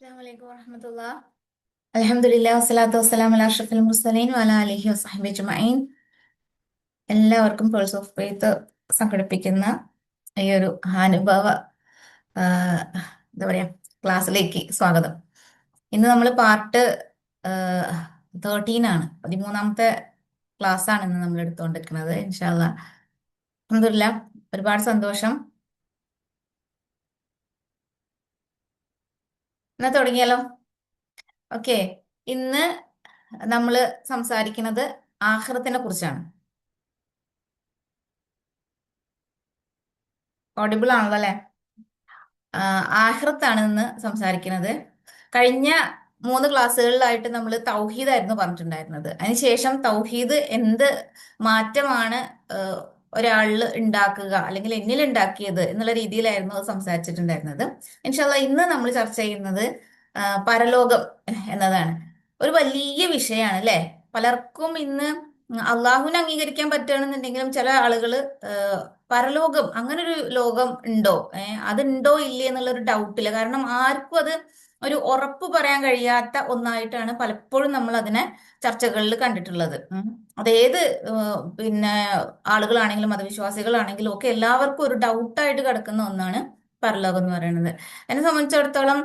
അസ്സലാമു വറഹ്മത്തുള്ളാഹി. അൽഹംദുലില്ലാ വസ്സലാത്തു വസ്സലാമു അലാ അഷ്റഫിൽ മുർസലീൻ വഅലാ ആലിഹി വസഹ്ബിഹി അജ്മഈൻ. എല്ലാവർക്കും പേഴ്സ് ഓഫ് ഫെയ്ത്ത് സംഘടിപ്പിക്കുന്ന ഈ ഒരു അനുഭവ ആ, എന്താ പറയാ ക്ലാസ്സിലേക്ക് സ്വാഗതം. ഇന്ന് നമ്മൾ പാർട്ട് 13 ആണ്, 13ാമത്തെ ക്ലാസ് ആണ് ഇന്ന് നമ്മൾ എടുത്തുകൊണ്ടിരിക്കുന്നത്. ഇൻഷാല്ലാ അൽഹംദുലില്ലാ, ഒരുപാട് സന്തോഷം. എന്നാ തുടങ്ങിയാലോ? ഓക്കെ. ഇന്ന് നമ്മൾ സംസാരിക്കുന്നത് ആഖിറത്തിനെ കുറിച്ചാണ്. ഓഡിബിൾ ആണല്ലോ അല്ലെ? ആഖിറത്താണ് ഇന്ന് സംസാരിക്കുന്നത്. കഴിഞ്ഞ 3 ക്ലാസ്സുകളിലായിട്ട് നമ്മൾ തൗഹീദായിരുന്നു പറഞ്ഞിട്ടുണ്ടായിരുന്നത്. അതിനുശേഷം തൗഹീദ് എന്ത് മാറ്റമാണ് ഒരാളിൽ ഉണ്ടാക്കുക അല്ലെങ്കിൽ എന്നിൽ ഉണ്ടാക്കിയത് എന്നുള്ള രീതിയിലായിരുന്നു അത് സംസാരിച്ചിട്ടുണ്ടായിരുന്നത്. ഇൻഷാല്ലാ ഇന്ന് നമ്മൾ ചർച്ച ചെയ്യുന്നത് പരലോകം എന്നതാണ്. ഒരു വലിയ വിഷയമാണ് അല്ലെ? പലർക്കും ഇന്ന് അള്ളാഹുവിനെ അംഗീകരിക്കാൻ പറ്റുകയാണെന്നുണ്ടെങ്കിലും ചില ആളുകൾ പരലോകം, അങ്ങനെ ഒരു ലോകം ഉണ്ടോ, അതുണ്ടോ ഇല്ലേ എന്നുള്ള ഒരു ഡൗട്ടില്ല. കാരണം ആർക്കും അത് ഒരു ഉറപ്പ് പറയാൻ കഴിയാത്ത ഒന്നായിട്ടാണ് പലപ്പോഴും നമ്മൾ അതിനെ ചർച്ചകളിൽ കണ്ടിട്ടുള്ളത്. അതേത് പിന്നെ ആളുകളാണെങ്കിലും മതവിശ്വാസികളാണെങ്കിലും ഒക്കെ എല്ലാവർക്കും ഒരു ഡൗട്ടായിട്ട് കിടക്കുന്ന ഒന്നാണ് പരലോകം എന്ന് പറയുന്നത്. എന്നെ സംബന്ധിച്ചിടത്തോളം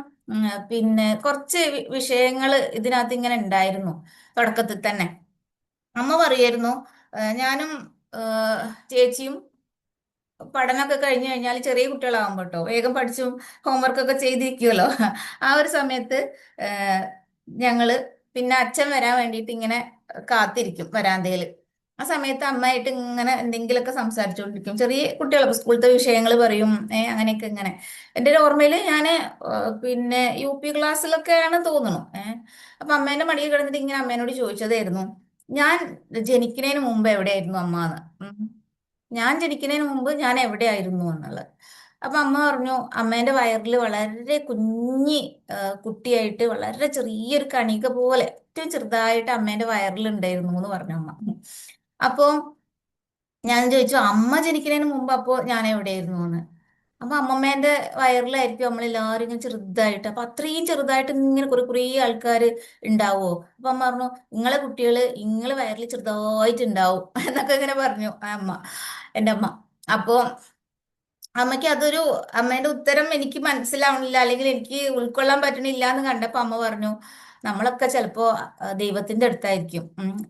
പിന്നെ കുറച്ച് വിഷയങ്ങൾ ഇതിനകത്ത് ഇങ്ങനെ ഉണ്ടായിരുന്നു. തുടക്കത്തിൽ തന്നെ അമ്മ പറയായിരുന്നു, ഞാനും ചേച്ചിയും പഠനമൊക്കെ കഴിഞ്ഞു കഴിഞ്ഞാൽ ചെറിയ കുട്ടികളാകുമ്പോൾ കേട്ടോ വേഗം പഠിച്ചും ഹോംവർക്ക് ഒക്കെ ചെയ്തിരിക്കുമല്ലോ. ആ ഒരു സമയത്ത് ആഹ് ഞങ്ങള് പിന്നെ അച്ഛൻ വരാൻ വേണ്ടിയിട്ട് ഇങ്ങനെ കാത്തിരിക്കും വരാന്തയിൽ. ആ സമയത്ത് അമ്മയായിട്ട് ഇങ്ങനെ എന്തെങ്കിലുമൊക്കെ സംസാരിച്ചുകൊണ്ടിരിക്കും. ചെറിയ കുട്ടികളൊക്കെ സ്കൂളത്തെ വിഷയങ്ങൾ പറയും, അങ്ങനെയൊക്കെ ഇങ്ങനെ. എൻ്റെ ഒരു ഓർമ്മയിൽ ഞാൻ പിന്നെ UP ക്ലാസ്സിലൊക്കെയാണ് തോന്നുന്നു. അപ്പൊ അമ്മേന്റെ മടിയിൽ കിടന്നിട്ട് ഇങ്ങനെ അമ്മേനോട് ചോദിച്ചതായിരുന്നു, ഞാൻ ജനിക്കുന്നതിന് മുമ്പ് എവിടെയായിരുന്നു അമ്മ എന്ന്. ഞാൻ ജനിക്കുന്നതിന് മുമ്പ് ഞാൻ എവിടെയായിരുന്നു എന്നുള്ളത്. അപ്പൊ അമ്മ പറഞ്ഞു, അമ്മേന്റെ വയറിൽ വളരെ കുഞ്ഞി കുട്ടിയായിട്ട് വളരെ ചെറിയൊരു കണിക പോലെ ഏറ്റവും ചെറുതായിട്ട് അമ്മേന്റെ വയറിൽ ഉണ്ടായിരുന്നു എന്ന് പറഞ്ഞു അമ്മ. അപ്പൊ ഞാൻ ചോദിച്ചു, അമ്മ ജനിക്കുന്നതിന് മുമ്പ് അപ്പോ ഞാൻ എവിടെയായിരുന്നു എന്ന്. അപ്പൊ അമ്മമ്മേന്റെ വയറിലായിരിക്കും നമ്മളെല്ലാവരും ഇങ്ങനെ ചെറുതായിട്ട്. അപ്പൊ അത്രയും ചെറുതായിട്ട് ഇങ്ങനെ കുറെ കുറേ ആൾക്കാർ ഉണ്ടാവോ? അപ്പൊ അമ്മ പറഞ്ഞു, നിങ്ങളെ കുട്ടികള് ഇങ്ങളെ വയറിൽ ചെറുതായിട്ട് ഉണ്ടാവും എന്നൊക്കെ ഇങ്ങനെ പറഞ്ഞു ആ അമ്മ, എൻ്റെ അമ്മ. അപ്പൊ അമ്മയ്ക്ക് അതൊരു, അമ്മേന്റെ ഉത്തരം എനിക്ക് മനസ്സിലാവണില്ല അല്ലെങ്കിൽ എനിക്ക് ഉൾക്കൊള്ളാൻ പറ്റണില്ല എന്ന് കണ്ടപ്പോ അമ്മ പറഞ്ഞു, നമ്മളൊക്കെ ചിലപ്പോ ദൈവത്തിന്റെ അടുത്തായിരിക്കും.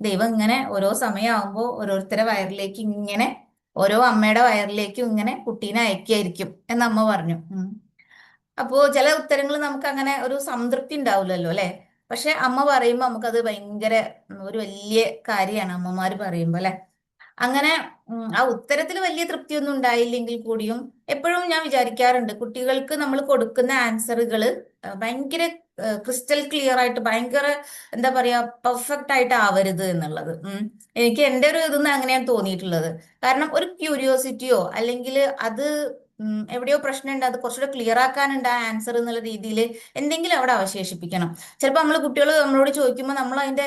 ദൈവം ഇങ്ങനെ ഓരോ സമയമാകുമ്പോ ഓരോരുത്തരെ വയറിലേക്ക് ഇങ്ങനെ, ഓരോ അമ്മയുടെ വയറിലേക്കും ഇങ്ങനെ കുട്ടീനെ അയക്കായിരിക്കും എന്ന് അമ്മ പറഞ്ഞു. അപ്പോ ചില ഉത്തരങ്ങൾ നമുക്ക് അങ്ങനെ ഒരു സംതൃപ്തി ഉണ്ടാവില്ലല്ലോ അല്ലെ? പക്ഷെ അമ്മ പറയുമ്പോ നമുക്കത് ഭയങ്കര ഒരു വലിയ കാര്യമാണ് അമ്മമാര് പറയുമ്പോ അല്ലെ? അങ്ങനെ ആ ഉത്തരത്തിൽ വലിയ തൃപ്തിയൊന്നും ഉണ്ടായില്ലെങ്കിൽ കൂടിയും എപ്പോഴും ഞാൻ വിചാരിക്കാറുണ്ട്, കുട്ടികൾക്ക് നമ്മൾ കൊടുക്കുന്ന ആൻസറുകൾ ഭയങ്കര ക്രിസ്റ്റൽ ക്ലിയർ ആയിട്ട് ഭയങ്കര എന്താ പറയാ പെർഫെക്റ്റ് ആയിട്ട് ആവരുത് എന്നുള്ളത്. എനിക്ക് എൻ്റെ ഒരു ഇതൊന്നും അങ്ങനെയാണ് തോന്നിയിട്ടുള്ളത്. കാരണം ഒരു ക്യൂരിയോസിറ്റിയോ അല്ലെങ്കിൽ അത് എവിടെയോ പ്രശ്നമുണ്ട്, അത് കുറച്ചുകൂടെ ക്ലിയർ ആക്കാനുണ്ട് ആ ആൻസർ എന്നുള്ള രീതിയിൽ എന്തെങ്കിലും അവിടെ അവശേഷിപ്പിക്കണം. ചിലപ്പോൾ നമ്മൾ കുട്ടികൾ നമ്മളോട് ചോദിക്കുമ്പോൾ നമ്മൾ അതിന്റെ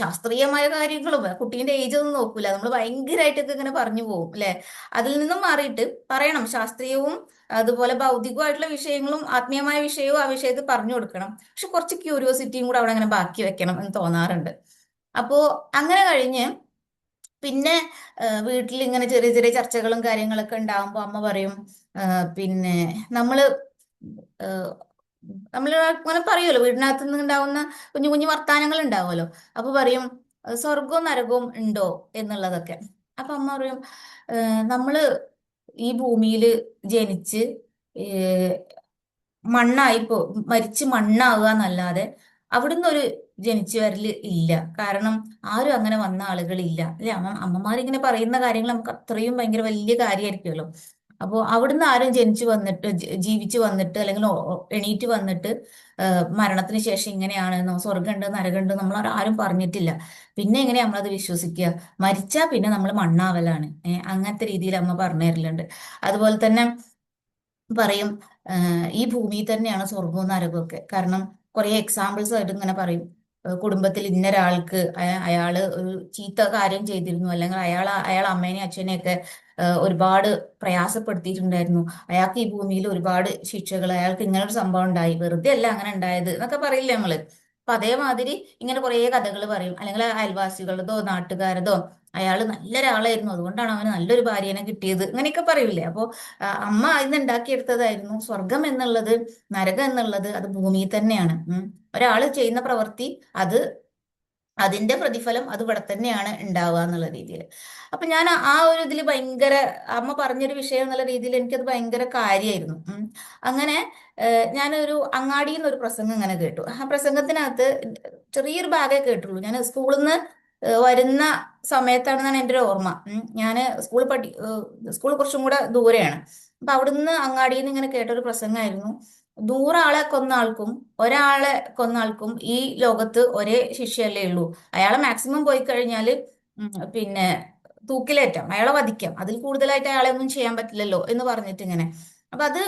ശാസ്ത്രീയമായ കാര്യങ്ങളും കുട്ടീന്റെ ഏജ് ഒന്നും നോക്കൂല, നമ്മൾ ഭയങ്കരമായിട്ടൊക്കെ ഇങ്ങനെ പറഞ്ഞു പോകും അല്ലെ? അതിൽ നിന്നും മാറിയിട്ട് പറയണം, ശാസ്ത്രീയവും അതുപോലെ ഭൗതികമായിട്ടുള്ള വിഷയങ്ങളും ആത്മീയമായ വിഷയവും ആ വിഷയത്തിൽ പറഞ്ഞു കൊടുക്കണം. പക്ഷെ കുറച്ച് ക്യൂരിയോസിറ്റിയും കൂടെ അവിടെ അങ്ങനെ ബാക്കി വെക്കണം എന്ന് തോന്നാറുണ്ട്. അപ്പോ അങ്ങനെ കഴിഞ്ഞ് പിന്നെ വീട്ടിൽ ഇങ്ങനെ ചെറിയ ചെറിയ ചർച്ചകളും കാര്യങ്ങളൊക്കെ ഉണ്ടാകുമ്പോൾ അമ്മ പറയും, പിന്നെ നമ്മള് ഏഹ്, നമ്മൾ അങ്ങനെ പറയുമല്ലോ, വീടിനകത്ത് നിന്ന് ഉണ്ടാവുന്ന കുഞ്ഞു കുഞ്ഞു വർത്താനങ്ങൾ ഉണ്ടാവുമല്ലോ. അപ്പൊ പറയും, സ്വർഗവും നരകവും ഉണ്ടോ എന്നുള്ളതൊക്കെ. അപ്പൊ അമ്മ പറയും, നമ്മള് ഈ ഭൂമിയിൽ ജനിച്ച് മണ്ണായിപ്പോ മരിച്ച് മണ്ണാവുക എന്നല്ലാതെ അവിടുന്ന് ഒരു ജനിച്ചു വരല് ഇല്ല. കാരണം ആരും അങ്ങനെ വന്ന ആളുകളില്ല അല്ലെ? അമ്മമാരിങ്ങനെ പറയുന്ന കാര്യങ്ങൾ നമുക്ക് അത്രയും ഭയങ്കര വലിയ കാര്യമായിരിക്കുമല്ലോ. അപ്പോൾ അവിടുന്ന് ആരും ജനിച്ചു വന്നിട്ട് ജീവിച്ചു വന്നിട്ട് അല്ലെങ്കിൽ എണീറ്റ് വന്നിട്ട് മരണത്തിന് ശേഷം ഇങ്ങനെയാണെന്നോ സ്വർഗമുണ്ട് നരകമുണ്ട് നമ്മൾ ആരും പറഞ്ഞിട്ടില്ല. പിന്നെ എങ്ങനെയാ നമ്മളത് വിശ്വസിക്കുക? മരിച്ചാ പിന്നെ നമ്മൾ മണ്ണാവലാണ്. അങ്ങനത്തെ രീതിയിൽ അമ്മ പറഞ്ഞു തരലുണ്ട്. അതുപോലെ തന്നെ പറയും, ഈ ഭൂമിയിൽ തന്നെയാണ് സ്വർഗവും നരകവും ഒക്കെ. കാരണം കുറെ എക്സാമ്പിൾസ് ആയിട്ട് ഇങ്ങനെ പറയും. കുടുംബത്തിൽ ഇന്നൊരാൾക്ക് അയാള് ഒരു ചീത്ത കാര്യം ചെയ്തിരുന്നു, അല്ലെങ്കിൽ അയാൾ അമ്മേനെയും അച്ഛനെയൊക്കെ ഒരുപാട് പ്രയാസപ്പെടുത്തിയിട്ടുണ്ടായിരുന്നു, അയാൾക്ക് ഈ ഭൂമിയിൽ ഒരുപാട് ശിക്ഷകൾ, അയാൾക്ക് ഇങ്ങനെ ഒരു സംഭവം ഉണ്ടായി, വെറുതെ അല്ല അങ്ങനെ ഉണ്ടായത് എന്നൊക്കെ പറയില്ലേ നമ്മള്. അപ്പൊ അതേമാതിരി ഇങ്ങനെ കുറേ കഥകൾ പറയും, അല്ലെങ്കിൽ അയൽവാസികളതോ നാട്ടുകാരതോ അയാൾ നല്ലൊരാളായിരുന്നു അതുകൊണ്ടാണ് അവന് നല്ലൊരു ഭാര്യനെ കിട്ടിയത്, ഇങ്ങനെയൊക്കെ പറയൂലേ. അപ്പോ അമ്മ ഇന്ന് ഉണ്ടാക്കിയെടുത്തതായിരുന്നു സ്വർഗം എന്നുള്ളത്, നരകം എന്നുള്ളത് അത് ഭൂമിയിൽ തന്നെയാണ്. ഒരാള് ചെയ്യുന്ന പ്രവൃത്തി അത് അതിന്റെ പ്രതിഫലം അത് ഇവിടെ തന്നെയാണ് ഉണ്ടാവുക എന്നുള്ള രീതിയിൽ. അപ്പൊ ഞാൻ ആ ഒരു ഇതിൽ ഭയങ്കര, അമ്മ പറഞ്ഞൊരു വിഷയം എന്നുള്ള രീതിയിൽ എനിക്കത് ഭയങ്കര കാര്യമായിരുന്നു. അങ്ങനെ ഞാനൊരു അങ്ങാടിയിൽ നിന്ന് ഒരു പ്രസംഗം ഇങ്ങനെ കേട്ടു. ആ പ്രസംഗത്തിനകത്ത് ചെറിയൊരു ഭാഗമേ കേട്ടുള്ളൂ. ഞാൻ സ്കൂളിൽ നിന്ന് വരുന്ന സമയത്താണെന്നാണ് എൻ്റെ ഒരു ഓർമ്മ. ഞാൻ സ്കൂൾ കുറച്ചും കൂടെ ദൂരെയാണ്. അപ്പൊ അവിടുന്ന് അങ്ങാടിയിൽ നിന്ന് ഇങ്ങനെ കേട്ടൊരു പ്രസംഗമായിരുന്നു. 100 ആളെ കൊന്ന ആൾക്കും ഒരാളെ കൊന്ന ആൾക്കും ഈ ലോകത്ത് ഒരേ ശിക്ഷയല്ലേ ഉള്ളൂ. അയാളെ മാക്സിമം പോയി കഴിഞ്ഞാല് പിന്നെ തൂക്കിലേറ്റാം, അയാളെ വധിക്കാം, അതിൽ കൂടുതലായിട്ട് അയാളെ ഒന്നും ചെയ്യാൻ പറ്റില്ലല്ലോ എന്ന് പറഞ്ഞിട്ട് ഇങ്ങനെ. അപ്പൊ അത്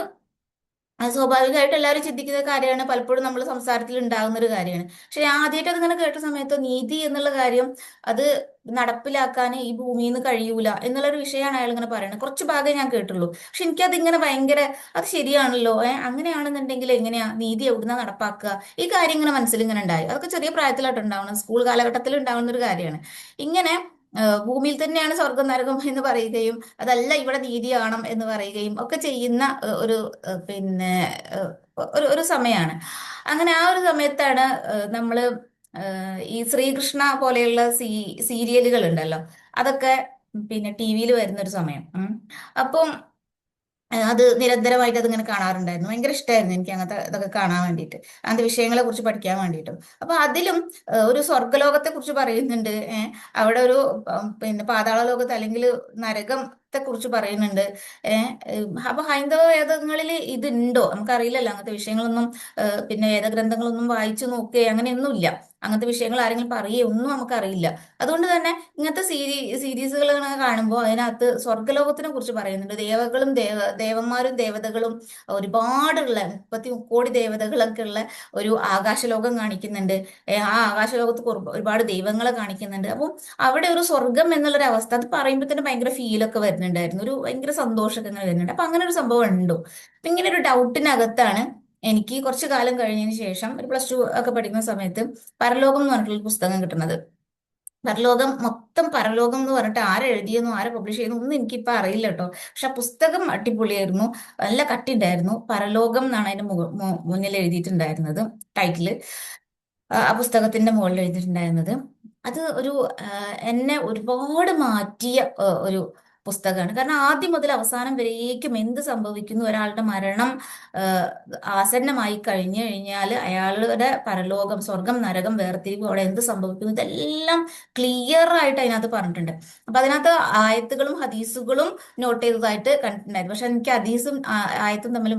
സ്വാഭാവികമായിട്ട് എല്ലാവരും ചിന്തിക്കുന്ന കാര്യമാണ്, പലപ്പോഴും നമ്മൾ സംസാരത്തിൽ ഉണ്ടാകുന്ന ഒരു കാര്യമാണ്. പക്ഷെ ഞാൻ ആദ്യമായിട്ട് അതിങ്ങനെ കേട്ട സമയത്ത് നീതി എന്നുള്ള കാര്യം അത് നടപ്പിലാക്കാൻ ഈ ഭൂമിയിൽ നിന്ന് കഴിയൂല എന്നുള്ളൊരു വിഷയമാണ് അയാൾ ഇങ്ങനെ പറയുന്നത്. കുറച്ച് ഭാഗമേ ഞാൻ കേട്ടുള്ളൂ, പക്ഷെ എനിക്കതിങ്ങനെ ഭയങ്കര, അത് ശരിയാണല്ലോ, അങ്ങനെയാണെന്നുണ്ടെങ്കിൽ എങ്ങനെയാ നീതി എവിടുന്ന നടപ്പാക്കുക, ഈ കാര്യം ഇങ്ങനെ മനസ്സിൽ ഇങ്ങനെ ഉണ്ടായി. അതൊക്കെ ചെറിയ പ്രായത്തിലായിട്ട് ഉണ്ടാവുന്നത്, സ്കൂൾ കാലഘട്ടത്തിൽ ഉണ്ടാവുന്ന ഒരു കാര്യമാണ്. ഇങ്ങനെ ഭൂമിയിൽ തന്നെയാണ് സ്വർഗം നരകം എന്ന് പറയുകയും അതല്ല ഇവിടെ നീതിയാണം എന്ന് പറയുകയും ഒക്കെ ചെയ്യുന്ന ഒരു പിന്നെ ഏഹ്, ഒരു സമയമാണ്. അങ്ങനെ ആ ഒരു സമയത്താണ് നമ്മള് ഈ ശ്രീകൃഷ്ണ പോലെയുള്ള സീരിയലുകൾ ഉണ്ടല്ലോ, അതൊക്കെ പിന്നെ ടി വിയിൽ വരുന്ന ഒരു സമയം. അപ്പം അത് നിരന്തരമായിട്ട് അതിങ്ങനെ കാണാറുണ്ടായിരുന്നു. ഭയങ്കര ഇഷ്ടമായിരുന്നു എനിക്ക് അങ്ങനത്തെ ഇതൊക്കെ കാണാൻ വേണ്ടിയിട്ട്, അങ്ങനത്തെ വിഷയങ്ങളെ കുറിച്ച് പഠിക്കാൻ വേണ്ടിയിട്ടും. അപ്പൊ അതിലും ഒരു സ്വർഗലോകത്തെ കുറിച്ച് പറയുന്നുണ്ട്. അവിടെ ഒരു പിന്നെ പാതാള ലോകത്ത് അല്ലെങ്കിൽ നരകത്തെ കുറിച്ച് പറയുന്നുണ്ട്. അപ്പൊ ഹൈന്ദവ വേദങ്ങളിൽ ഇതുണ്ടോ നമുക്കറിയില്ലല്ലോ, അങ്ങനത്തെ വിഷയങ്ങളൊന്നും പിന്നെ വേദഗ്രന്ഥങ്ങളൊന്നും വായിച്ചു നോക്കുകയോ അങ്ങനെയൊന്നുമില്ല. അങ്ങനത്തെ വിഷയങ്ങൾ ആരെങ്കിലും പറയുകയോ ഒന്നും നമുക്കറിയില്ല. അതുകൊണ്ട് തന്നെ ഇങ്ങനത്തെ സീരീസുകൾ കാണുമ്പോൾ അതിനകത്ത് സ്വർഗ്ഗലോകത്തിനെ കുറിച്ച് പറയുന്നുണ്ട്. ദേവന്മാരും ദേവതകളും ഒരുപാടുള്ള 30 കോടി ദേവതകളൊക്കെ ഉള്ള ഒരു ആകാശലോകം കാണിക്കുന്നുണ്ട്. ആ ആകാശലോകത്ത് ഒരുപാട് ദൈവങ്ങളെ കാണിക്കുന്നുണ്ട്. അപ്പോൾ അവിടെ ഒരു സ്വർഗം എന്നുള്ളൊരു അവസ്ഥ അത് പറയുമ്പോൾ തന്നെ ഭയങ്കര ഫീലൊക്കെ വരുന്നുണ്ടായിരുന്നു, ഒരു ഭയങ്കര സന്തോഷമൊക്കെ ഇങ്ങനെ വരുന്നുണ്ട്. അപ്പൊ അങ്ങനെ ഒരു സംഭവം ഉണ്ടോ, അപ്പൊ ഇങ്ങനെ ഒരു ഡൗട്ടിനകത്താണ് എനിക്ക് കുറച്ചു കാലം കഴിഞ്ഞതിന് ശേഷം ഒരു +2 ഒക്കെ പഠിക്കുന്ന സമയത്ത് പരലോകം എന്ന് പറഞ്ഞിട്ടുള്ള പുസ്തകം കിട്ടുന്നത്. പരലോകം മൊത്തം, പരലോകം എന്ന് പറഞ്ഞിട്ട് ആരെഴുതിയെന്നോ ആരെ പബ്ലിഷ് ചെയ്യുന്നു ഒന്നും എനിക്കിപ്പോ അറിയില്ല കേട്ടോ. പക്ഷെ ആ പുസ്തകം അടിപൊളിയായിരുന്നു, നല്ല കട്ടിണ്ടായിരുന്നു. പരലോകം എന്നാണ് അതിന്റെ മുന്നിൽ എഴുതിയിട്ടുണ്ടായിരുന്നത്, ടൈറ്റില്. ആ പുസ്തകത്തിന്റെ മുകളിൽ എഴുതിയിട്ടുണ്ടായിരുന്നത്. അത് ഒരു എന്നെ ഒരുപാട് മാറ്റിയ ഒരു പുസ്തകമാണ്. കാരണം ആദ്യം മുതൽ അവസാനം വരേക്കും എന്ത് സംഭവിക്കുന്നു, ഒരാളുടെ മരണം ആ, ആസന്നമായി കഴിഞ്ഞു കഴിഞ്ഞാൽ അയാളുടെ പരലോകം, സ്വർഗം നരകം വേർതിരിവ്, അവിടെ എന്ത് സംഭവിക്കുന്നു, ഇതെല്ലാം ക്ലിയർ ആയിട്ട് അതിനകത്ത് പറഞ്ഞിട്ടുണ്ട്. അപ്പൊ അതിനകത്ത് ആയത്തുകളും ഹദീസുകളും നോട്ട് ചെയ്തതായിട്ട് കണ്ടിട്ടുണ്ടായിരുന്നു. പക്ഷെ എനിക്ക് ഹദീസും ആയത്തും തമ്മിൽ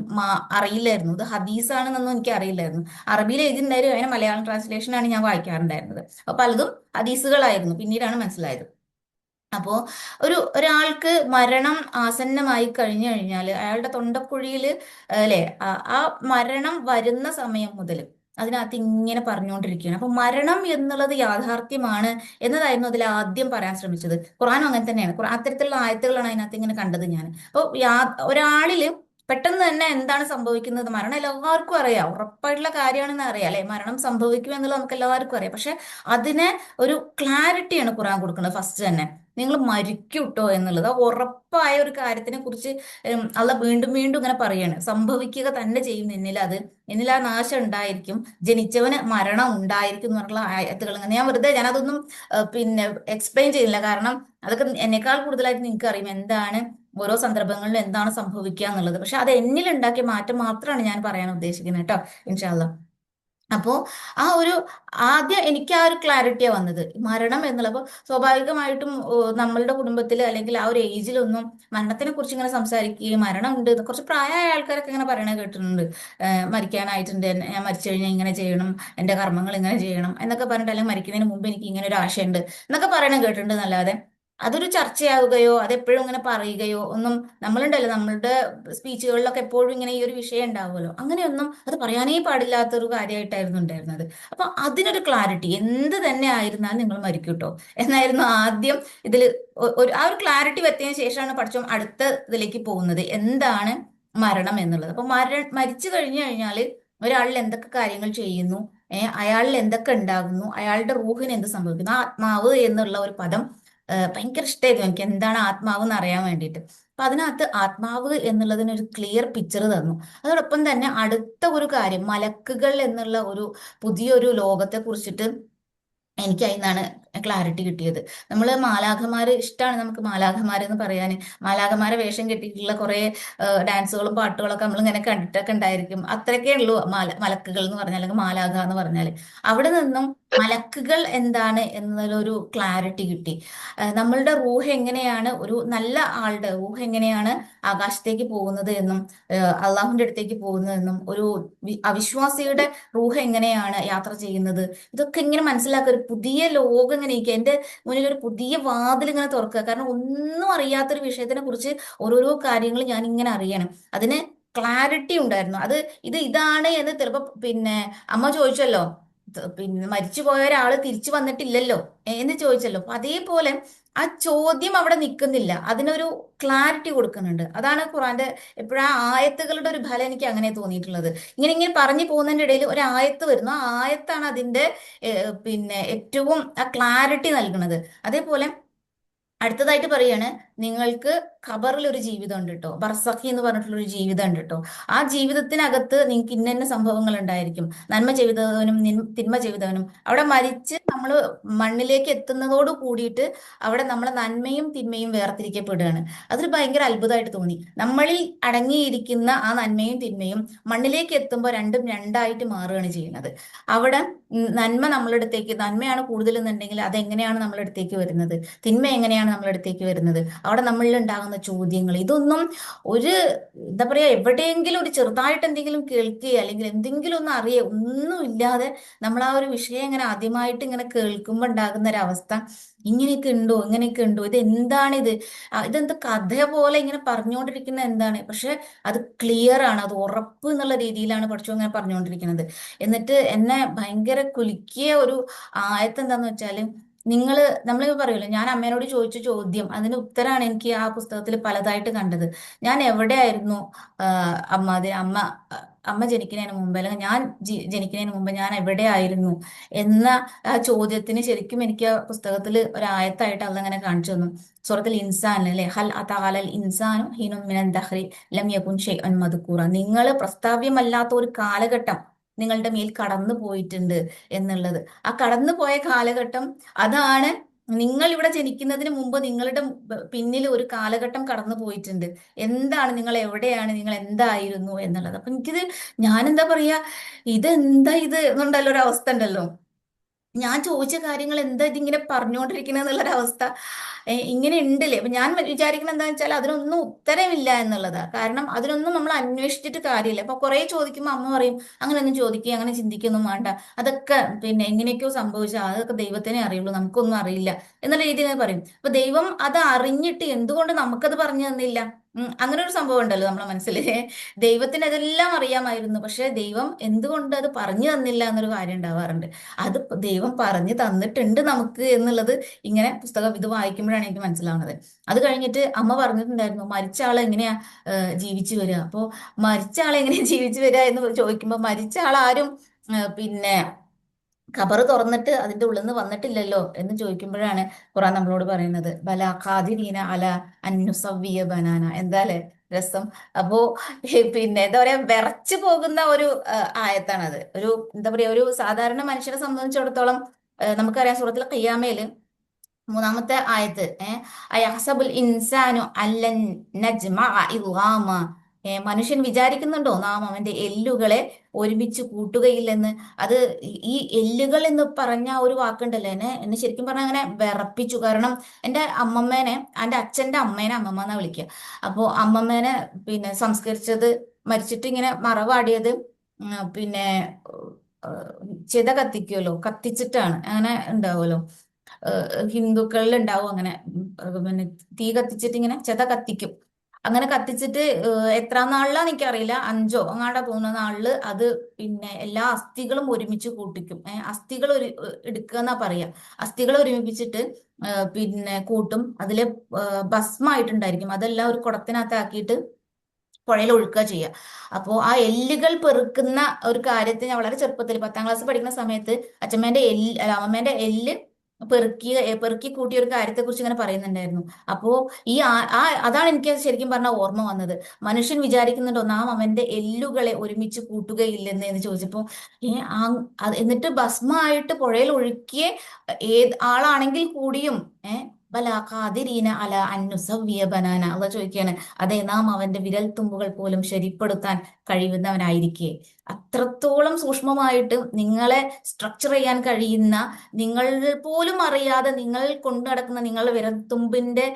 അറിയില്ലായിരുന്നു, ഇത് ഹദീസാണെന്നൊന്നും എനിക്ക് അറിയില്ലായിരുന്നു. അറബിയിൽ എഴുതിയിട്ടുണ്ടായിരുന്നു, അതിന് മലയാളം ട്രാൻസ്ലേഷനാണ് ഞാൻ വായിക്കാറുണ്ടായിരുന്നത്. അപ്പൊ പലതും ഹദീസുകളായിരുന്നു, പിന്നീടാണ് മനസ്സിലായത്. അപ്പോ ഒരാൾക്ക് മരണം ആസന്നമായി കഴിഞ്ഞു കഴിഞ്ഞാൽ അയാളുടെ തൊണ്ടക്കുഴിയിൽ അല്ലെ, ആ മരണം വരുന്ന സമയം മുതൽ അതിനകത്ത് ഇങ്ങനെ പറഞ്ഞുകൊണ്ടിരിക്കുകയാണ്. അപ്പൊ മരണം എന്നുള്ളത് യാഥാർത്ഥ്യമാണ് എന്നതായിരുന്നു അതിൽ ആദ്യം പറയാൻ ശ്രമിച്ചത്. ഖുർആനും അങ്ങനെ തന്നെയാണ്. അത്തരത്തിലുള്ള ആയത്തുകളാണ് അതിനകത്ത് ഇങ്ങനെ കണ്ടത് ഞാൻ. അപ്പോൾ ഒരാളില് പെട്ടെന്ന് തന്നെ എന്താണ് സംഭവിക്കുന്നത്, മരണം എല്ലാവർക്കും അറിയാം, ഉറപ്പായിട്ടുള്ള കാര്യമാണെന്ന് അറിയാം അല്ലെ, മരണം സംഭവിക്കും എന്നുള്ളത് നമുക്ക് എല്ലാവർക്കും അറിയാം. പക്ഷെ അതിനെ ഒരു ക്ലാരിറ്റിയാണ് ഖുർആൻ കൊടുക്കുന്നത് ഫസ്റ്റ് തന്നെ. നിങ്ങൾ മരിക്കൂട്ടോ എന്നുള്ളത് ആ ഉറപ്പായ ഒരു കാര്യത്തിനെ കുറിച്ച് അള്ള വീണ്ടും വീണ്ടും ഇങ്ങനെ പറയാണ്, സംഭവിക്കുക തന്നെ ചെയ്യും എന്നിൽ ആ നാശം ഉണ്ടായിരിക്കും, ജനിച്ചവന് മരണം ഉണ്ടായിരിക്കും എന്നുള്ള ആയത്തുകൾ. ഞാൻ വെറുതെ ഞാനതൊന്നും പിന്നെ എക്സ്പ്ലെയിൻ ചെയ്യുന്നില്ല, കാരണം അതൊക്കെ എന്നെക്കാൾ കൂടുതലായിട്ട് നിങ്ങൾക്ക് അറിയും എന്താണ് ഓരോ സന്ദർഭങ്ങളിലും എന്താണ് സംഭവിക്കുക എന്നുള്ളത്. പക്ഷെ അത് എന്നിൽ ഉണ്ടാക്കിയ മാറ്റം മാത്രമാണ് ഞാൻ പറയാൻ ഉദ്ദേശിക്കുന്നത് കേട്ടോ, ഇൻഷാ അള്ളാ. അപ്പോ ആ ഒരു ആദ്യം എനിക്ക് ആ ഒരു ക്ലാരിറ്റിയാ വന്നത്, മരണം എന്നുള്ളത്. അപ്പൊ സ്വാഭാവികമായിട്ടും നമ്മളുടെ കുടുംബത്തിൽ അല്ലെങ്കിൽ ആ ഒരു ഏജിലൊന്നും മരണത്തിനെ കുറിച്ച് ഇങ്ങനെ സംസാരിക്കുകയും മരണം ഉണ്ട് കുറച്ച് പ്രായമായ ആൾക്കാരൊക്കെ ഇങ്ങനെ പറയണ കേട്ടിട്ടുണ്ട്. മരിക്കാനായിട്ടുണ്ട്, ഞാൻ മരിച്ചു കഴിഞ്ഞാൽ ഇങ്ങനെ ചെയ്യണം, എന്റെ കർമ്മങ്ങൾ ഇങ്ങനെ ചെയ്യണം എന്നൊക്കെ പറഞ്ഞിട്ട്, അല്ലെങ്കിൽ മരിക്കുന്നതിന് മുമ്പ് എനിക്ക് ഇങ്ങനെ ഒരു ആശയുണ്ട് എന്നൊക്കെ പറയണ കേട്ടിട്ടുണ്ട് എന്നല്ലാതെ അതൊരു ചർച്ചയാവുകയോ അതെപ്പോഴും ഇങ്ങനെ പറയുകയോ ഒന്നും, നമ്മളുണ്ടല്ലോ നമ്മളുടെ സ്പീച്ചുകളിലൊക്കെ എപ്പോഴും ഇങ്ങനെ ഈ ഒരു വിഷയം ഉണ്ടാവുമല്ലോ, അങ്ങനെയൊന്നും അത് പറയാനേ പാടില്ലാത്തൊരു കാര്യമായിട്ടായിരുന്നു ഉണ്ടായിരുന്നത്. അപ്പൊ അതിനൊരു ക്ലാരിറ്റി, എന്ത് തന്നെ ആയിരുന്നാലും നിങ്ങൾ മരിക്കൂട്ടോ എന്നായിരുന്നു ആദ്യം ഇതിൽ ഒരു ആ ഒരു ക്ലാരിറ്റി വരുത്തിയതിനു ശേഷമാണ് പഠിച്ചോ അടുത്ത ഇതിലേക്ക് പോകുന്നത്, എന്താണ് മരണം എന്നുള്ളത്. അപ്പൊ മരിച്ചു കഴിഞ്ഞു കഴിഞ്ഞാല് ഒരാളിൽ എന്തൊക്കെ കാര്യങ്ങൾ ചെയ്യുന്നു, അയാളിൽ എന്തൊക്കെ ഉണ്ടാകുന്നു, അയാളുടെ റൂഹിന് എന്ത് സംഭവിക്കുന്നു, ആ ആത്മാവ് എന്നുള്ള ഒരു പദം ഭയങ്കര ഇഷ്ടമായിരുന്നു എനിക്ക്, എന്താണ് ആത്മാവ് എന്ന് അറിയാൻ വേണ്ടിയിട്ട്. അപ്പൊ അതിനകത്ത് ആത്മാവ് എന്നുള്ളതിന് ഒരു ക്ലിയർ പിക്ചർ തന്നു. അതോടൊപ്പം തന്നെ അടുത്ത ഒരു കാര്യം, മലക്കുകൾ എന്നുള്ള ഒരു പുതിയൊരു ലോകത്തെ കുറിച്ചിട്ട് എനിക്ക് അതിന്നാണ് ക്ലാരിറ്റി കിട്ടിയത്. നമ്മള് മാലാഖമാര് ഇഷ്ടമാണ് നമുക്ക് മാലാഖമാരെന്ന് പറയാന്, മാലാഖമാരെ വേഷം കെട്ടിയിട്ടുള്ള കുറെ ഡാൻസുകളും പാട്ടുകളൊക്കെ നമ്മൾ ഇങ്ങനെ കണ്ടിട്ടൊക്കെ ഉണ്ടായിരിക്കും. അത്രയൊക്കെ ഉള്ളൂ മലക്കുകൾ എന്ന് പറഞ്ഞാൽ, അല്ലെങ്കിൽ മാലാഖ എന്ന് പറഞ്ഞാൽ. അവിടെ നിന്നും മലക്കുകൾ എന്താണ് എന്നൊരു ക്ലാരിറ്റി കിട്ടി. നമ്മളുടെ റൂഹ് എങ്ങനെയാണ്, ഒരു നല്ല ആളുടെ റൂഹ് എങ്ങനെയാണ് ആകാശത്തേക്ക് പോകുന്നത് എന്നും അള്ളാഹുവിന്റെ അടുത്തേക്ക് പോകുന്നതെന്നും, ഒരു അവിശ്വാസിയുടെ റൂഹ് എങ്ങനെയാണ് യാത്ര ചെയ്യുന്നത്, ഇതൊക്കെ ഇങ്ങനെ മനസ്സിലാക്കുക. ഒരു പുതിയ ലോകം ഇങ്ങനെ ഇരിക്കുക, എന്റെ മുന്നിൽ ഒരു പുതിയ വാതിൽ ഇങ്ങനെ തുറക്കുക. കാരണം ഒന്നും അറിയാത്തൊരു വിഷയത്തിനെ കുറിച്ച് ഓരോരോ കാര്യങ്ങൾ ഞാൻ ഇങ്ങനെ അറിയണം. അതിന് ക്ലാരിറ്റി ഉണ്ടായിരുന്നു. അത് ഇതാണ് എന്ന് ചിലപ്പോ പിന്നെ അമ്മ ചോദിച്ചല്ലോ, പിന്നെ മരിച്ചു പോയ ഒരാള് തിരിച്ചു വന്നിട്ടില്ലല്ലോ എന്ന് ചോദിച്ചല്ലോ. അപ്പൊ അതേപോലെ ആ ചോദ്യം അവിടെ നിൽക്കുന്നില്ല, അതിനൊരു ക്ലാരിറ്റി കൊടുക്കുന്നുണ്ട്. അതാണ് ഖുറാന്റെ എപ്പോഴും ആ ആയത്തുകളുടെ ഒരു ഫലം എനിക്ക് അങ്ങനെ തോന്നിയിട്ടുള്ളത്. ഇങ്ങനെ ഇങ്ങനെ പറഞ്ഞു പോകുന്നതിന്റെ ഇടയിൽ ഒരു ആയത്ത് വരുന്നു, ആ ആയത്താണ് അതിന്റെ പിന്നെ ഏറ്റവും ആ ക്ലാരിറ്റി നൽകുന്നത്. അതേപോലെ അടുത്തതായിട്ട് പറയാണ്, നിങ്ങൾക്ക് ഖബറിൽ ഒരു ജീവിതം ഉണ്ട് കേട്ടോ, ബർസഖി എന്ന് പറഞ്ഞിട്ടുള്ള ഒരു ജീവിതം ഉണ്ട് കേട്ടോ. ആ ജീവിതത്തിനകത്ത് നിങ്ങൾക്ക് ഇന്ന സംഭവങ്ങൾ ഉണ്ടായിരിക്കും, നന്മ ചെയ്തവനും തിന്മ ചെയ്തവനും. അവിടെ മരിച്ച് നമ്മൾ മണ്ണിലേക്ക് എത്തുന്നതോട് കൂടിയിട്ട് അവിടെ നമ്മളെ നന്മയും തിന്മയും വേർതിരിക്കപ്പെടുകയാണ്. അതൊരു ഭയങ്കര അത്ഭുതമായിട്ട് തോന്നി. നമ്മളിൽ അടങ്ങിയിരിക്കുന്ന ആ നന്മയും തിന്മയും മണ്ണിലേക്ക് എത്തുമ്പോൾ രണ്ടും രണ്ടായിട്ട് മാറുകയാണ് ചെയ്യുന്നത്. അവിടെ നന്മ നമ്മളുടെ അടുത്തേക്ക്, നന്മയാണ് കൂടുതലെന്നുണ്ടെങ്കിൽ അതെങ്ങനെയാണ് നമ്മളുടെ അടുത്തേക്ക് വരുന്നത്, തിന്മ എങ്ങനെയാണ് നമ്മുടെ അടുത്തേക്ക് വരുന്നത്, അവിടെ നമ്മളിൽ ഉണ്ടാകുന്ന ചോദ്യങ്ങൾ, ഇതൊന്നും ഒരു എന്താ പറയാ എവിടെയെങ്കിലും ഒരു ചെറുതായിട്ട് എന്തെങ്കിലും കേൾക്കുക അല്ലെങ്കിൽ എന്തെങ്കിലും ഒന്ന് അറിയുക ഒന്നും ഇല്ലാതെ നമ്മൾ ആ ഒരു വിഷയം ഇങ്ങനെ ആദ്യമായിട്ട് ഇങ്ങനെ കേൾക്കുമ്പോൾ ഉണ്ടാകുന്ന ഒരു അവസ്ഥ, ഇങ്ങനെയൊക്കെ ഉണ്ടോ, ഇങ്ങനെയൊക്കെ ഉണ്ടോ, ഇത് എന്താണിത്, ഇതെന്ത് കഥ പോലെ ഇങ്ങനെ പറഞ്ഞുകൊണ്ടിരിക്കുന്ന എന്താണ്. പക്ഷെ അത് ക്ലിയർ ആണ്, അത് ഉറപ്പ് എന്നുള്ള രീതിയിലാണ് പഠിച്ചു ഇങ്ങനെ പറഞ്ഞുകൊണ്ടിരിക്കുന്നത്. എന്നിട്ട് എന്നെ ഭയങ്കര കുലുക്കിയ ഒരു ആയത്ത് എന്താന്ന് വെച്ചാല്, നമ്മൾ പറയുമല്ലോ, ഞാൻ അമ്മേനോട് ചോദിച്ച ചോദ്യം, അതിന് ഉത്തരമാണ് എനിക്ക് ആ പുസ്തകത്തിൽ പലതായിട്ട് കണ്ടത്. ഞാൻ എവിടെയായിരുന്നു അമ്മ ജനിക്കുന്നതിന് മുമ്പ്, അല്ലെങ്കിൽ ഞാൻ ജനിക്കുന്നതിന് മുമ്പ് ഞാൻ എവിടെയായിരുന്നു എന്ന ആ ചോദ്യത്തിന് ശരിക്കും എനിക്ക് ആ പുസ്തകത്തിൽ ഒരായത്തായിട്ട് അതങ്ങനെ കാണിച്ചു തന്നു. സൂറത്തുൽ ഇൻസാൻ അല്ലെ, ഹൽ അതാലൽ ഇൻസാനു ഹീനും മിനൽ ദഹ്രി ലം യകുൻ ഷൈഅൻ മദ്കൂറ, നിങ്ങൾ പ്രസ്താവ്യമല്ലാത്ത ഒരു കാലഘട്ടം നിങ്ങളുടെ മേൽ കടന്നു പോയിട്ടുണ്ട് എന്നുള്ളത്. ആ കടന്നു പോയ കാലഘട്ടം അതാണ്, നിങ്ങൾ ഇവിടെ ജനിക്കുന്നതിന് മുമ്പ് നിങ്ങളുടെ പിന്നിൽ ഒരു കാലഘട്ടം കടന്നു പോയിട്ടുണ്ട്. എന്താണ്, നിങ്ങൾ എവിടെയാണ്, നിങ്ങൾ എന്തായിരുന്നു എന്നുള്ളത്. അപ്പൊ എനിക്കിത്, ഞാനെന്താ പറയാ, ഇതെന്താ ഇത് എന്നുണ്ടല്ലോ ഒരു അവസ്ഥ ഉണ്ടല്ലോ, ഞാൻ ചോദിച്ച കാര്യങ്ങൾ എന്താ ഇതിങ്ങനെ പറഞ്ഞുകൊണ്ടിരിക്കുന്നത് എന്നുള്ളൊരവസ്ഥ ഇങ്ങനെ ഉണ്ടല്ലേ. അപ്പൊ ഞാൻ വിചാരിക്കുന്നത് എന്താ വെച്ചാൽ അതിനൊന്നും ഉത്തരമില്ല എന്നുള്ളതാ. കാരണം അതിനൊന്നും നമ്മൾ അന്വേഷിച്ചിട്ട് കാര്യമില്ല. അപ്പൊ കുറെ ചോദിക്കുമ്പോൾ അമ്മ പറയും, അങ്ങനെയൊന്നും ചോദിക്കുക, അങ്ങനെ ചിന്തിക്കൊന്നും വേണ്ട, അതൊക്കെ പിന്നെ എങ്ങനെയൊക്കെയോ സംഭവിച്ചാൽ അതൊക്കെ ദൈവത്തിനെ അറിയുള്ളൂ, നമുക്കൊന്നും അറിയില്ല എന്നുള്ള രീതിയിൽ പറയും. അപ്പൊ ദൈവം അത് അറിഞ്ഞിട്ട് എന്തുകൊണ്ട് നമുക്കത് പറഞ്ഞു തന്നില്ല? അങ്ങനെ ഒരു സംഭവം ഉണ്ടല്ലോ നമ്മളെ മനസ്സിൽ. ദൈവത്തിന് അതെല്ലാം അറിയാമായിരുന്നു, പക്ഷെ ദൈവം എന്തുകൊണ്ട് അത് പറഞ്ഞു തന്നില്ല എന്നൊരു കാര്യം ഉണ്ടാവാറുണ്ട്. അത് ദൈവം പറഞ്ഞു തന്നിട്ടുണ്ട് നമുക്ക് എന്നുള്ളത് ഇങ്ങനെ പുസ്തകം ഇത് വായിക്കുമ്പോഴാണ് എനിക്ക് മനസ്സിലാവുന്നത്. അത് കഴിഞ്ഞിട്ട് അമ്മ പറഞ്ഞിട്ടുണ്ടായിരുന്നു, മരിച്ച ആൾ എങ്ങനെയാ ജീവിച്ചു വരിക. അപ്പോൾ മരിച്ച ആൾ എങ്ങനെയാ ജീവിച്ചു വരിക എന്ന് ചോദിക്കുമ്പോൾ, മരിച്ച ആൾ ആരും പിന്നെ ഖബർ തുറന്നിട്ട് അതിന്റെ ഉള്ളിൽ നിന്ന് വന്നിട്ടില്ലല്ലോ എന്ന് ചോദിക്കുമ്പോഴാണ് ഖുറാൻ നമ്മളോട് പറയുന്നത്, ബല ഖാദിരീന അല അന്നുസവ്വിയ ബനാന. എന്താല്ലേ രസം. അപ്പോ പിന്നെ എന്താ പറയാ, വിറച്ചു പോകുന്ന ഒരു ആയത്താണത്. ഒരു എന്താ പറയാ, ഒരു സാധാരണ മനുഷ്യനെ സംബന്ധിച്ചിടത്തോളം നമുക്കറിയാം സൂറത്തുൽ ഖിയാമയില് മൂന്നാമത്തെ ആയത്ത്, അയഹ്സബുൽ ഇൻസാനു അല്ലൻ നജ്മഅ ഇദ്ഗാമ, മനുഷ്യൻ വിചാരിക്കുന്നുണ്ടോ നാം അവന്റെ എല്ലുകളെ ഒരുമിച്ച് കൂട്ടുകയില്ലെന്ന്. അത് ഈ എല്ലുകൾ എന്ന് പറഞ്ഞ ഒരു വാക്കുണ്ടല്ലോ, എന്നെ ശരിക്കും പറഞ്ഞാൽ അങ്ങനെ വിറപ്പിച്ചു. കാരണം എൻ്റെ അമ്മമ്മേനെ, എൻ്റെ അച്ഛൻ്റെ അമ്മേനെ അമ്മമ്മ എന്നാ വിളിക്കുക. അപ്പോൾ അമ്മമ്മേനെ പിന്നെ സംസ്കരിച്ചത്, മരിച്ചിട്ട് ഇങ്ങനെ മറവാടിയത് പിന്നെ ചിത കത്തിക്കുമല്ലോ, കത്തിച്ചിട്ടാണ്, അങ്ങനെ ഉണ്ടാവുമല്ലോ. ഹിന്ദുക്കളിൽ ഉണ്ടാവും അങ്ങനെ. പിന്നെ തീ കത്തിച്ചിട്ട് ഇങ്ങനെ ചെത കത്തിക്കും. അങ്ങനെ കത്തിച്ചിട്ട് എത്രാം നാളിലാന്ന് എനിക്കറിയില്ല, അഞ്ചോ അങ്ങാണ്ട പോകുന്ന നാളില് അത് പിന്നെ എല്ലാ അസ്ഥികളും ഒരുമിച്ച് കൂട്ടിക്കും. അസ്ഥികൾ എടുക്കുക എന്നാ പറയാ. അസ്ഥികൾ ഒരുമിപ്പിച്ചിട്ട് പിന്നെ കൂട്ടും. അതില് ഭസ്മായിട്ടുണ്ടായിരിക്കും. അതെല്ലാം ഒരു കുടത്തിനകത്ത് ആക്കിയിട്ട് പുഴയിൽ ഒഴുക്കുക ചെയ്യുക. അപ്പോൾ ആ എല്ലുകൾ പെറുക്കുന്ന ഒരു കാര്യത്തിന് ഞാൻ വളരെ ചെറുപ്പത്തിൽ 10ാം ക്ലാസ് പഠിക്കുന്ന സമയത്ത് അച്ഛമ്മേന്റെ എല്ല് അല്ല അമ്മമ്മേന്റെ എല്ല് പെറുക്കി കൂട്ടിയ ഒരു കാര്യത്തെ കുറിച്ച് ഇങ്ങനെ പറയുന്നുണ്ടായിരുന്നു. അപ്പോ ഈ അതാണ് എനിക്ക് ശരിക്കും പറഞ്ഞാൽ ഓർമ്മ വന്നത്. മനുഷ്യൻ വിചാരിക്കുന്നുണ്ടോ നാം അവന്റെ എല്ലുകളെ ഒരുമിച്ച് കൂട്ടുകയില്ലെന്ന് എന്ന് ചോദിച്ചപ്പോ ഏ ആ എന്നിട്ട് ഭസ്മമായിട്ട് പുഴയിൽ ഒഴുക്കിയ ഏത് ആളാണെങ്കിൽ കൂടിയും ബല ഖാദിരീന അല അന്നുസവ്വിയ ബനാന അള്ള ചോദിക്കുകയാണ്. അതെ, നാം അവന്റെ വിരൽ തുമ്പുകൾ പോലും ശരിപ്പെടുത്താൻ കഴിയുന്നവനായിരിക്കെ. അത്രത്തോളം സൂക്ഷ്മമായിട്ട് നിങ്ങളെ സ്ട്രക്ചർ ചെയ്യാൻ കഴിയുന്ന, നിങ്ങൾ പോലും അറിയാതെ നിങ്ങൾ കൊണ്ടു നടക്കുന്ന നിങ്ങളുടെ വിരൽത്തുമ്പിന്റെ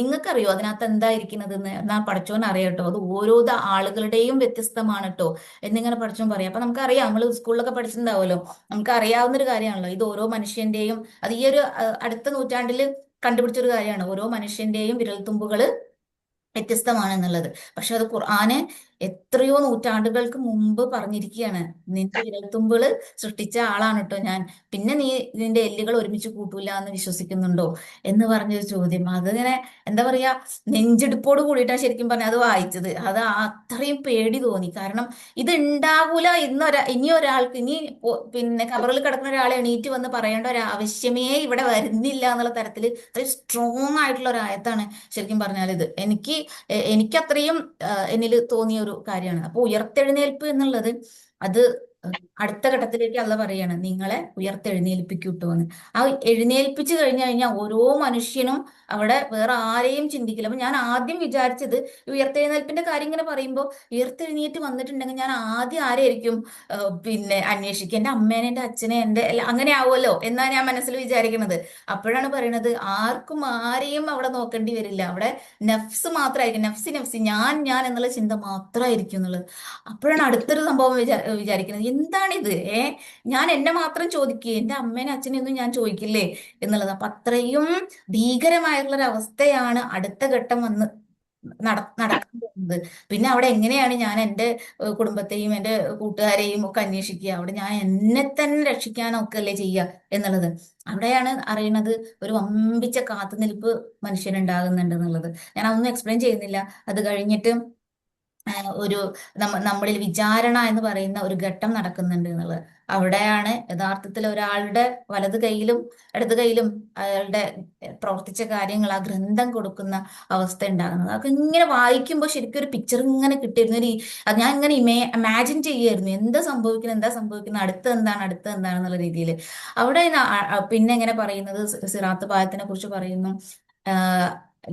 നിങ്ങൾക്കറിയോ അതിനകത്ത് എന്തായിരിക്കുന്നതെന്ന്? എന്നാ പഠിച്ചോൻ അറിയാട്ടോ, അത് ഓരോ ആളുകളുടെയും വ്യത്യസ്തമാണ് കേട്ടോ എന്നിങ്ങനെ പഠിച്ചോൻ പറയാം. അപ്പൊ നമുക്കറിയാം, നമ്മൾ സ്കൂളിലൊക്കെ പഠിച്ചിട്ടുണ്ടാവുമല്ലോ, നമുക്ക് അറിയാവുന്ന ഒരു കാര്യമാണല്ലോ ഇത്. ഓരോ മനുഷ്യന്റെയും അത് ഈ ഒരു അടുത്ത നൂറ്റാണ്ടിൽ കണ്ടുപിടിച്ചൊരു കാര്യമാണ്. ഓരോ മനുഷ്യന്റെയും വിരൽത്തുമ്പുകൾ വ്യത്യസ്തമാണെന്നുള്ളത്. പക്ഷെ അത് ഖുർആന് എത്രയോ നൂറ്റാണ്ടുകൾക്ക് മുമ്പ് പറഞ്ഞിരിക്കുകയാണ്. നിന്റെ വിരൽത്തുമ്പുകള് സൃഷ്ടിച്ച ആളാണ് കേട്ടോ ഞാൻ. പിന്നെ നീ നിന്റെ എല്ലുകൾ ഒരുമിച്ച് കൂട്ടൂല എന്ന് വിശ്വസിക്കുന്നുണ്ടോ എന്ന് പറഞ്ഞൊരു ചോദ്യം. അതിങ്ങനെ എന്താ പറയാ, നെഞ്ചെടുപ്പോട് കൂടിയിട്ടാണ് ശരിക്കും പറഞ്ഞാൽ അത് വായിച്ചത്. അത് അത്രയും പേടി തോന്നി. കാരണം ഇത് ഉണ്ടാകൂല ഇനി ഒരാൾക്ക് പിന്നെ കബറിൽ കിടക്കുന്ന ഒരാൾ എണീറ്റ് വന്ന് പറയേണ്ട ഒരു ആവശ്യമേ ഇവിടെ വരുന്നില്ല എന്നുള്ള തരത്തിൽ അത്രയും സ്ട്രോങ് ആയിട്ടുള്ള ഒരു ആയത്താണ് ശരിക്കും പറഞ്ഞാൽ ഇത്. എനിക്കത്രയും എന്നിൽ തോന്നിയ ഒരു കാര്യമാണ്. അപ്പൊ ഉയർത്തെഴുന്നേൽപ്പ് എന്നുള്ളത് അത് അടുത്ത ഘട്ടത്തിലേക്ക് അള്ള പറയാണ്, നിങ്ങളെ ഉയർത്തെഴുന്നേൽപ്പിക്കൂട്ടോ എന്ന്. ആ എഴുന്നേൽപ്പിച്ചു കഴിഞ്ഞു കഴിഞ്ഞാൽ ഓരോ മനുഷ്യനും അവിടെ വേറെ ആരെയും ചിന്തിക്കില്ല. അപ്പൊ ഞാൻ ആദ്യം വിചാരിച്ചത് ഈ ഉയർത്തെഴുന്നേൽപ്പിന്റെ കാര്യം ഇങ്ങനെ പറയുമ്പോൾ, ഉയർത്തെഴുന്നേറ്റ് വന്നിട്ടുണ്ടെങ്കിൽ ഞാൻ ആദ്യം ആരെയായിരിക്കും പിന്നെ അന്വേഷിക്കുക? എന്റെ അമ്മേനെ, എന്റെ അച്ഛനെ, അങ്ങനെ ആവുമല്ലോ എന്നാ ഞാൻ മനസ്സിൽ വിചാരിക്കുന്നത്. അപ്പോഴാണ് പറയണത് ആർക്കും ആരെയും അവിടെ നോക്കേണ്ടി വരില്ല. അവിടെ നഫ്സ് മാത്രമായിരിക്കും, നഫ്സി നഫ്സി, ഞാൻ ഞാൻ എന്നുള്ള ചിന്ത മാത്രമായിരിക്കും എന്നുള്ളത്. അപ്പോഴാണ് അടുത്തൊരു സംഭവം വിചാരിക്കുന്നത്, എന്താണിത്? ഞാൻ എന്നെ മാത്രം ചോദിക്കുക, എന്റെ അമ്മേനെ അച്ഛനെ ഒന്നും ഞാൻ ചോദിക്കില്ലേ എന്നുള്ളത്. അപ്പൊ അത്രയും ഭീകരമായിട്ടുള്ള ഒരു അവസ്ഥയാണ് അടുത്ത ഘട്ടം വന്ന് നടക്കാൻ പോകുന്നത്. പിന്നെ അവിടെ എങ്ങനെയാണ് ഞാൻ എൻ്റെ കുടുംബത്തെയും എൻ്റെ കൂട്ടുകാരെയും ഒക്കെ അന്വേഷിക്കുക? അവിടെ ഞാൻ എന്നെ തന്നെ രക്ഷിക്കാനൊക്കെ അല്ലേ ചെയ്യുക എന്നുള്ളത്. അവിടെയാണ് അറിയണത് ഒരു വമ്പിച്ച കാത്തുനിൽപ്പ് മനുഷ്യനുണ്ടാകുന്നുണ്ട് എന്നുള്ളത്. ഞാൻ അതൊന്നും എക്സ്പ്ലെയിൻ ചെയ്യുന്നില്ല. അത് കഴിഞ്ഞിട്ട് ഒരു നമ്മളിൽ വിചാരണ എന്ന് പറയുന്ന ഒരു ഘട്ടം നടക്കുന്നുണ്ട് എന്നുള്ളത്. അവിടെയാണ് യഥാർത്ഥത്തിൽ ഒരാളുടെ വലത് കൈയിലും ഇടത് കൈയിലും അയാളുടെ പ്രവർത്തിച്ച കാര്യങ്ങൾ ആ ഗ്രന്ഥം കൊടുക്കുന്ന അവസ്ഥ ഉണ്ടാകുന്നത്. അതൊക്കെ ഇങ്ങനെ വായിക്കുമ്പോൾ ശരിക്കും ഒരു പിക്ചർ ഇങ്ങനെ കിട്ടിയിരുന്നു. അത് ഞാൻ ഇങ്ങനെ ഇമാജിൻ ചെയ്യുമായിരുന്നു, എന്താ സംഭവിക്കുന്നത്, അടുത്ത എന്താണെന്നുള്ള രീതിയിൽ. അവിടെ പിന്നെ എങ്ങനെ പറയുന്നത്, സിറാത്ത് പായത്തിനെ കുറിച്ച് പറയുന്നു.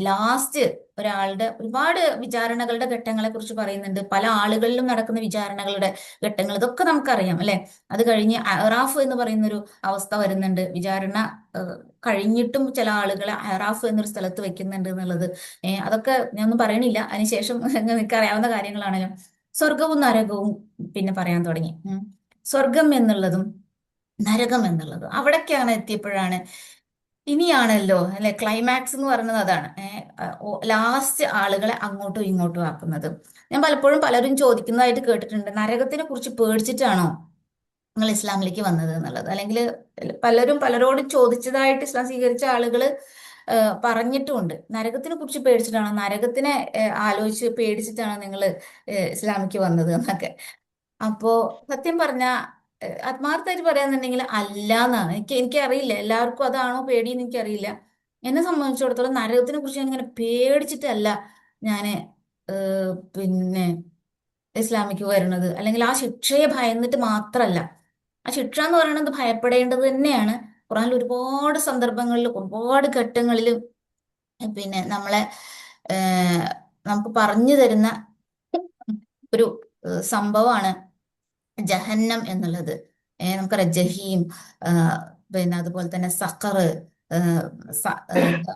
ലാസ്റ്റ് ഒരാളുടെ ഒരുപാട് വിചാരണകളുടെ ഘട്ടങ്ങളെ കുറിച്ച് പറയുന്നുണ്ട്. പല ആളുകളിലും നടക്കുന്ന വിചാരണകളുടെ ഘട്ടങ്ങൾ ഇതൊക്കെ നമുക്കറിയാം അല്ലെ. അത് കഴിഞ്ഞ് അറാഫ് എന്ന് പറയുന്ന ഒരു അവസ്ഥ വരുന്നുണ്ട്. വിചാരണ കഴിഞ്ഞിട്ടും ചില ആളുകളെ അറാഫ് എന്നൊരു സ്ഥലത്ത് വെക്കുന്നുണ്ട് എന്നുള്ളത്. അതൊക്കെ ഞാനൊന്നും പറയണില്ല, അതിനുശേഷം നിങ്ങൾക്ക് അറിയാവുന്ന കാര്യങ്ങളാണല്ലോ. സ്വർഗവും നരകവും പിന്നെ പറയാൻ തുടങ്ങി. സ്വർഗം എന്നുള്ളതും നരകം എന്നുള്ളതും അവിടേക്കാണ് എത്തിയപ്പോഴാണ്, ഇനിയാണല്ലോ അല്ലെ ക്ലൈമാക്സ് എന്ന് പറയുന്നത്. അതാണ് ലാസ്റ്റ് ആളുകളെ അങ്ങോട്ടും ഇങ്ങോട്ടും ആക്കുന്നത്. ഞാൻ പലപ്പോഴും പലരും ചോദിക്കുന്നതായിട്ട് കേട്ടിട്ടുണ്ട്, നരകത്തിനെ കുറിച്ച് പേടിച്ചിട്ടാണോ നിങ്ങൾ ഇസ്ലാമിലേക്ക് വന്നത് എന്നുള്ളത്. അല്ലെങ്കിൽ പലരും പലരോടും ചോദിച്ചതായിട്ട് ഇസ്ലാം സ്വീകരിച്ച ആളുകൾ പറഞ്ഞിട്ടുമുണ്ട്, നരകത്തിനെ കുറിച്ച് പേടിച്ചിട്ടാണോ, നരകത്തിനെ ആലോചിച്ച് പേടിച്ചിട്ടാണോ നിങ്ങൾ ഇസ്ലാമിക്ക് വന്നത് എന്നൊക്കെ. അപ്പോ സത്യം പറഞ്ഞ ആത്മാർത്ഥമായിട്ട് പറയാന്നുണ്ടെങ്കിൽ അല്ലാന്നാണ്. എനിക്കറിയില്ല എല്ലാവർക്കും അതാണോ പേടിയെന്ന് എനിക്കറിയില്ല. എന്നെ സംബന്ധിച്ചിടത്തോളം നരകത്തിനെ കുറിച്ച് ഞാൻ ഇങ്ങനെ പേടിച്ചിട്ടല്ല ഞാന് പിന്നെ ഇസ്ലാമിക്ക് വരുന്നത്, അല്ലെങ്കിൽ ആ ശിക്ഷയെ ഭയന്നിട്ട് മാത്രല്ല. ആ ശിക്ഷ എന്ന് പറയുന്നത് ഭയപ്പെടേണ്ടത് തന്നെയാണ്. ഖുറാനിൽ ഒരുപാട് സന്ദർഭങ്ങളിൽ ഒരുപാട് ഘട്ടങ്ങളിൽ പിന്നെ നമ്മളെ നമുക്ക് പറഞ്ഞു തരുന്ന ഒരു സംഭവമാണ് ജഹന്നം എന്നുള്ളത്. നമുക്കറിയാം ജഹീം, ആ, പിന്നെ അതുപോലെ തന്നെ സഖറ്,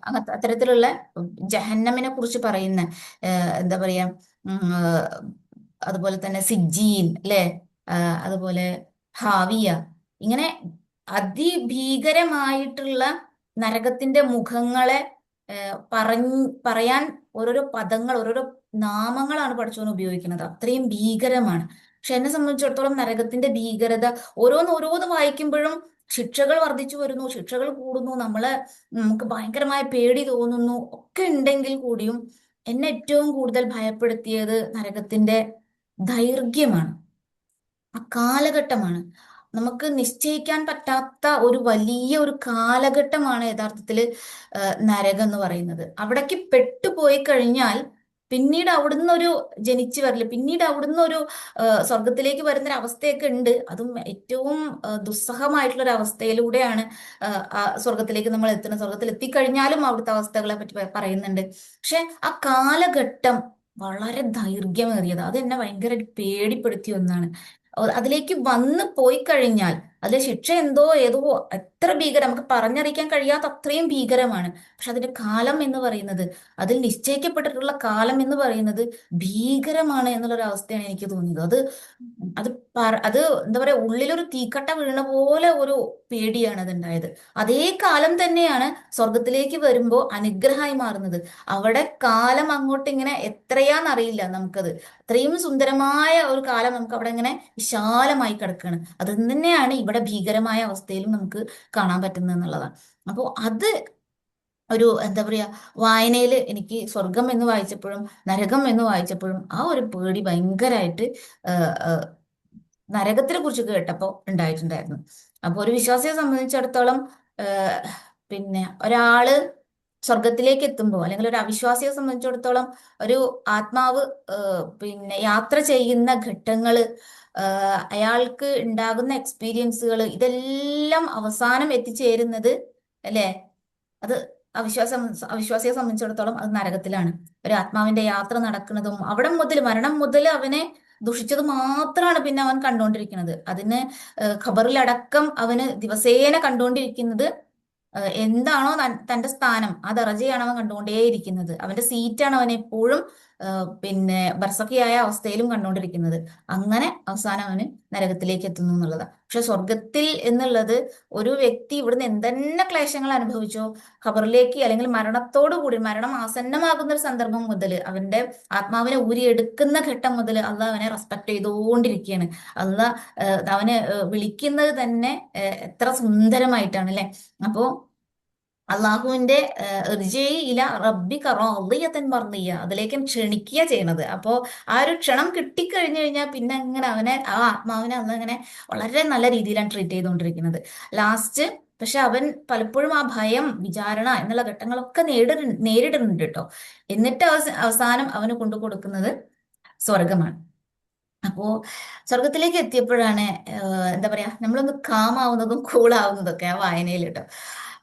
അങ്ങനത്തെ അത്തരത്തിലുള്ള ജഹന്നമിനെ കുറിച്ച് പറയുന്ന എന്താ പറയാ, ഉം, ആ, അതുപോലെ തന്നെ സിജ്ജീൻ അല്ലെ, അതുപോലെ ഹാവിയ, ഇങ്ങനെ അതിഭീകരമായിട്ടുള്ള നരകത്തിന്റെ മുഖങ്ങളെ പറയാൻ ഓരോരോ പദങ്ങൾ, ഓരോരോ നാമങ്ങളാണ് പടച്ചോൻ ഉപയോഗിക്കുന്നത്. അത്രയും ഭീകരമാണ്. പക്ഷെ എന്നെ സംബന്ധിച്ചിടത്തോളം നരകത്തിന്റെ ഭീകരത ഓരോന്ന് വായിക്കുമ്പോഴും ശിക്ഷകൾ വർദ്ധിച്ചു വരുന്നു, ശിക്ഷകൾ കൂടുന്നു, നമുക്ക് ഭയങ്കരമായ പേടി തോന്നുന്നു ഒക്കെ ഉണ്ടെങ്കിൽ കൂടിയും എന്നെ ഏറ്റവും കൂടുതൽ ഭയപ്പെടുത്തിയത് നരകത്തിന്റെ ദൈർഘ്യമാണ്, ആ കാലഘട്ടമാണ്. നമുക്ക് നിശ്ചയിക്കാൻ പറ്റാത്ത ഒരു വലിയ ഒരു കാലഘട്ടമാണ് യഥാർത്ഥത്തിൽ നരകം എന്ന് പറയുന്നത്. അവിടേക്ക് പെട്ടുപോയി കഴിഞ്ഞാൽ പിന്നീട് അവിടുന്ന് ഒരു ജനിച്ചു വരല്, പിന്നീട് അവിടുന്ന് ഒരു സ്വർഗത്തിലേക്ക് വരുന്ന ഒരു അവസ്ഥയൊക്കെ ഉണ്ട്. അതും ഏറ്റവും ദുസ്സഹമായിട്ടുള്ള ഒരു അവസ്ഥയിലൂടെയാണ് ആ സ്വർഗത്തിലേക്ക് നമ്മൾ എത്തുന്നത്. സ്വർഗത്തിൽ എത്തിക്കഴിഞ്ഞാലും അവിടുത്തെ അവസ്ഥകളെ പറ്റി പറയുന്നുണ്ട്. പക്ഷെ ആ കാലഘട്ടം വളരെ ദൈർഘ്യമേറിയത്, അത് എന്നെ ഭയങ്കര പേടിപ്പെടുത്തിയ ഒന്നാണ്. അതിലേക്ക് വന്ന് പോയി കഴിഞ്ഞാൽ അതിലെ ശിക്ഷ എന്തോ ഏതോ എത്ര ഭീകരം, നമുക്ക് പറഞ്ഞറിയിക്കാൻ കഴിയാത്ത അത്രയും ഭീകരമാണ്. പക്ഷെ അതിന്റെ കാലം എന്ന് പറയുന്നത്, അതിൽ നിശ്ചയിക്കപ്പെട്ടിട്ടുള്ള കാലം എന്ന് പറയുന്നത് ഭീകരമാണ് എന്നുള്ളൊരു അവസ്ഥയാണ് എനിക്ക് തോന്നിയത്. അത് അത് എന്താ പറയാ, ഉള്ളിലൊരു തീക്കട്ട വീണ പോലെ ഒരു പേടിയാണ് അതുണ്ടായത്. അതേ കാലം തന്നെയാണ് സ്വർഗത്തിലേക്ക് വരുമ്പോ അനുഗ്രഹമായി മാറുന്നത്. അവിടെ കാലം അങ്ങോട്ട് ഇങ്ങനെ എത്രയാന്നറിയില്ല നമുക്കത്. അത്രയും സുന്ദരമായ ഒരു കാലം നമുക്ക് അവിടെ ഇങ്ങനെ വിശാലമായി കിടക്കുകയാണ്. അത് തന്നെയാണ് ഇവിടെ ഭീകരമായ അവസ്ഥയിലും നമുക്ക് കാണാൻ പറ്റുന്നത് എന്നുള്ളതാണ്. അപ്പോൾ അത് ഒരു എന്താ പറയാ, വായനയിൽ എനിക്ക് സ്വർഗം എന്ന് വായിച്ചപ്പോഴും നരകം എന്ന് വായിച്ചപ്പോഴും ആ ഒരു പേടി ഭയങ്കരമായിട്ട് നരകത്തിനെ കുറിച്ച് കേട്ടപ്പോൾ ഉണ്ടായിട്ടുണ്ടായിരുന്നു. അപ്പോൾ ഒരു വിശ്വാസിയെ സംബന്ധിച്ചിടത്തോളം ആഹ് പിന്നെ ഒരാള് സ്വർഗത്തിലേക്ക് എത്തുമ്പോൾ, അല്ലെങ്കിൽ ഒരു അവിശ്വാസിയെ സംബന്ധിച്ചിടത്തോളം ഒരു ആത്മാവ് യാത്ര ചെയ്യുന്ന ഘട്ടങ്ങള്, അയാൾക്ക് ഉണ്ടാകുന്ന എക്സ്പീരിയൻസുകൾ, ഇതെല്ലാം അവസാനം എത്തിച്ചേരുന്നത് അല്ലെ, അത് അവിശ്വാസിയെ സംബന്ധിച്ചിടത്തോളം അത് നരകത്തിലാണ്. ഒരു ആത്മാവിന്റെ യാത്ര നടക്കുന്നതും അവിടെ മുതൽ, മരണം മുതൽ അവനെ ദുഷിച്ചത് മാത്രമാണ് പിന്നെ അവൻ കണ്ടുകൊണ്ടിരിക്കുന്നത്. അതിന് ഖബറിലടക്കം അവന് ദിവസേന കണ്ടുകൊണ്ടിരിക്കുന്നത് എന്താണോ തന്റെ സ്ഥാനം, ആ ദറജയാണ് അവൻ കണ്ടുകൊണ്ടേയിരിക്കുന്നത്. അവന്റെ സീറ്റാണ് അവൻ എപ്പോഴും ബർസഖിയായ അവസ്ഥയിലും കണ്ടുകൊണ്ടിരിക്കുന്നത്. അങ്ങനെ അവസാനം അവന് നരകത്തിലേക്ക് എത്തുന്നു എന്നുള്ളതാണ്. പക്ഷെ സ്വർഗത്തിൽ എന്നുള്ളത്, ഒരു വ്യക്തി ഇവിടുന്ന് എന്തെന്നെ ക്ലേശങ്ങൾ അനുഭവിച്ചോ, ഖബറിലേക്ക് അല്ലെങ്കിൽ മരണത്തോടു കൂടി, മരണം ആസന്നമാകുന്ന ഒരു സന്ദർഭം മുതൽ, അവന്റെ ആത്മാവിനെ ഊരിയെടുക്കുന്ന ഘട്ടം മുതൽ അള്ളാഹ് അവനെ റെസ്പെക്ട് ചെയ്തുകൊണ്ടിരിക്കുകയാണ്. അള്ളാഹ് അവനെ വിളിക്കുന്നത് തന്നെ എത്ര സുന്ദരമായിട്ടാണ് അല്ലെ. അപ്പോ അള്ളാഹുവിന്റെ ഇല റബ്ബിക റാദിയതൻ മർദിയ, അതിലേക്ക് ക്ഷണിക്കുക ചെയ്യണത്. അപ്പോ ആ ഒരു ക്ഷണം കിട്ടിക്കഴിഞ്ഞു കഴിഞ്ഞാൽ പിന്നെ അങ്ങനെ അവനെ, ആ ആത്മാവിനെ അന്ന് അങ്ങനെ വളരെ നല്ല രീതിയിലാണ് ട്രീറ്റ് ചെയ്തുകൊണ്ടിരിക്കുന്നത്. ലാസ്റ്റ് പക്ഷെ അവൻ പലപ്പോഴും ആ ഭയം, വിചാരണ എന്നുള്ള ഘട്ടങ്ങളൊക്കെ നേരിടുന്നുണ്ട് കേട്ടോ. എന്നിട്ട് അവസാനം അവന് കൊണ്ടു കൊടുക്കുന്നത് സ്വർഗമാണ്. അപ്പോ സ്വർഗത്തിലേക്ക് എത്തിയപ്പോഴാണ് എന്താ പറയാ, നമ്മളൊന്ന് കാമാവുന്നതും കൂളാവുന്നതും ഒക്കെ ആ വായനയിൽ കേട്ടോ.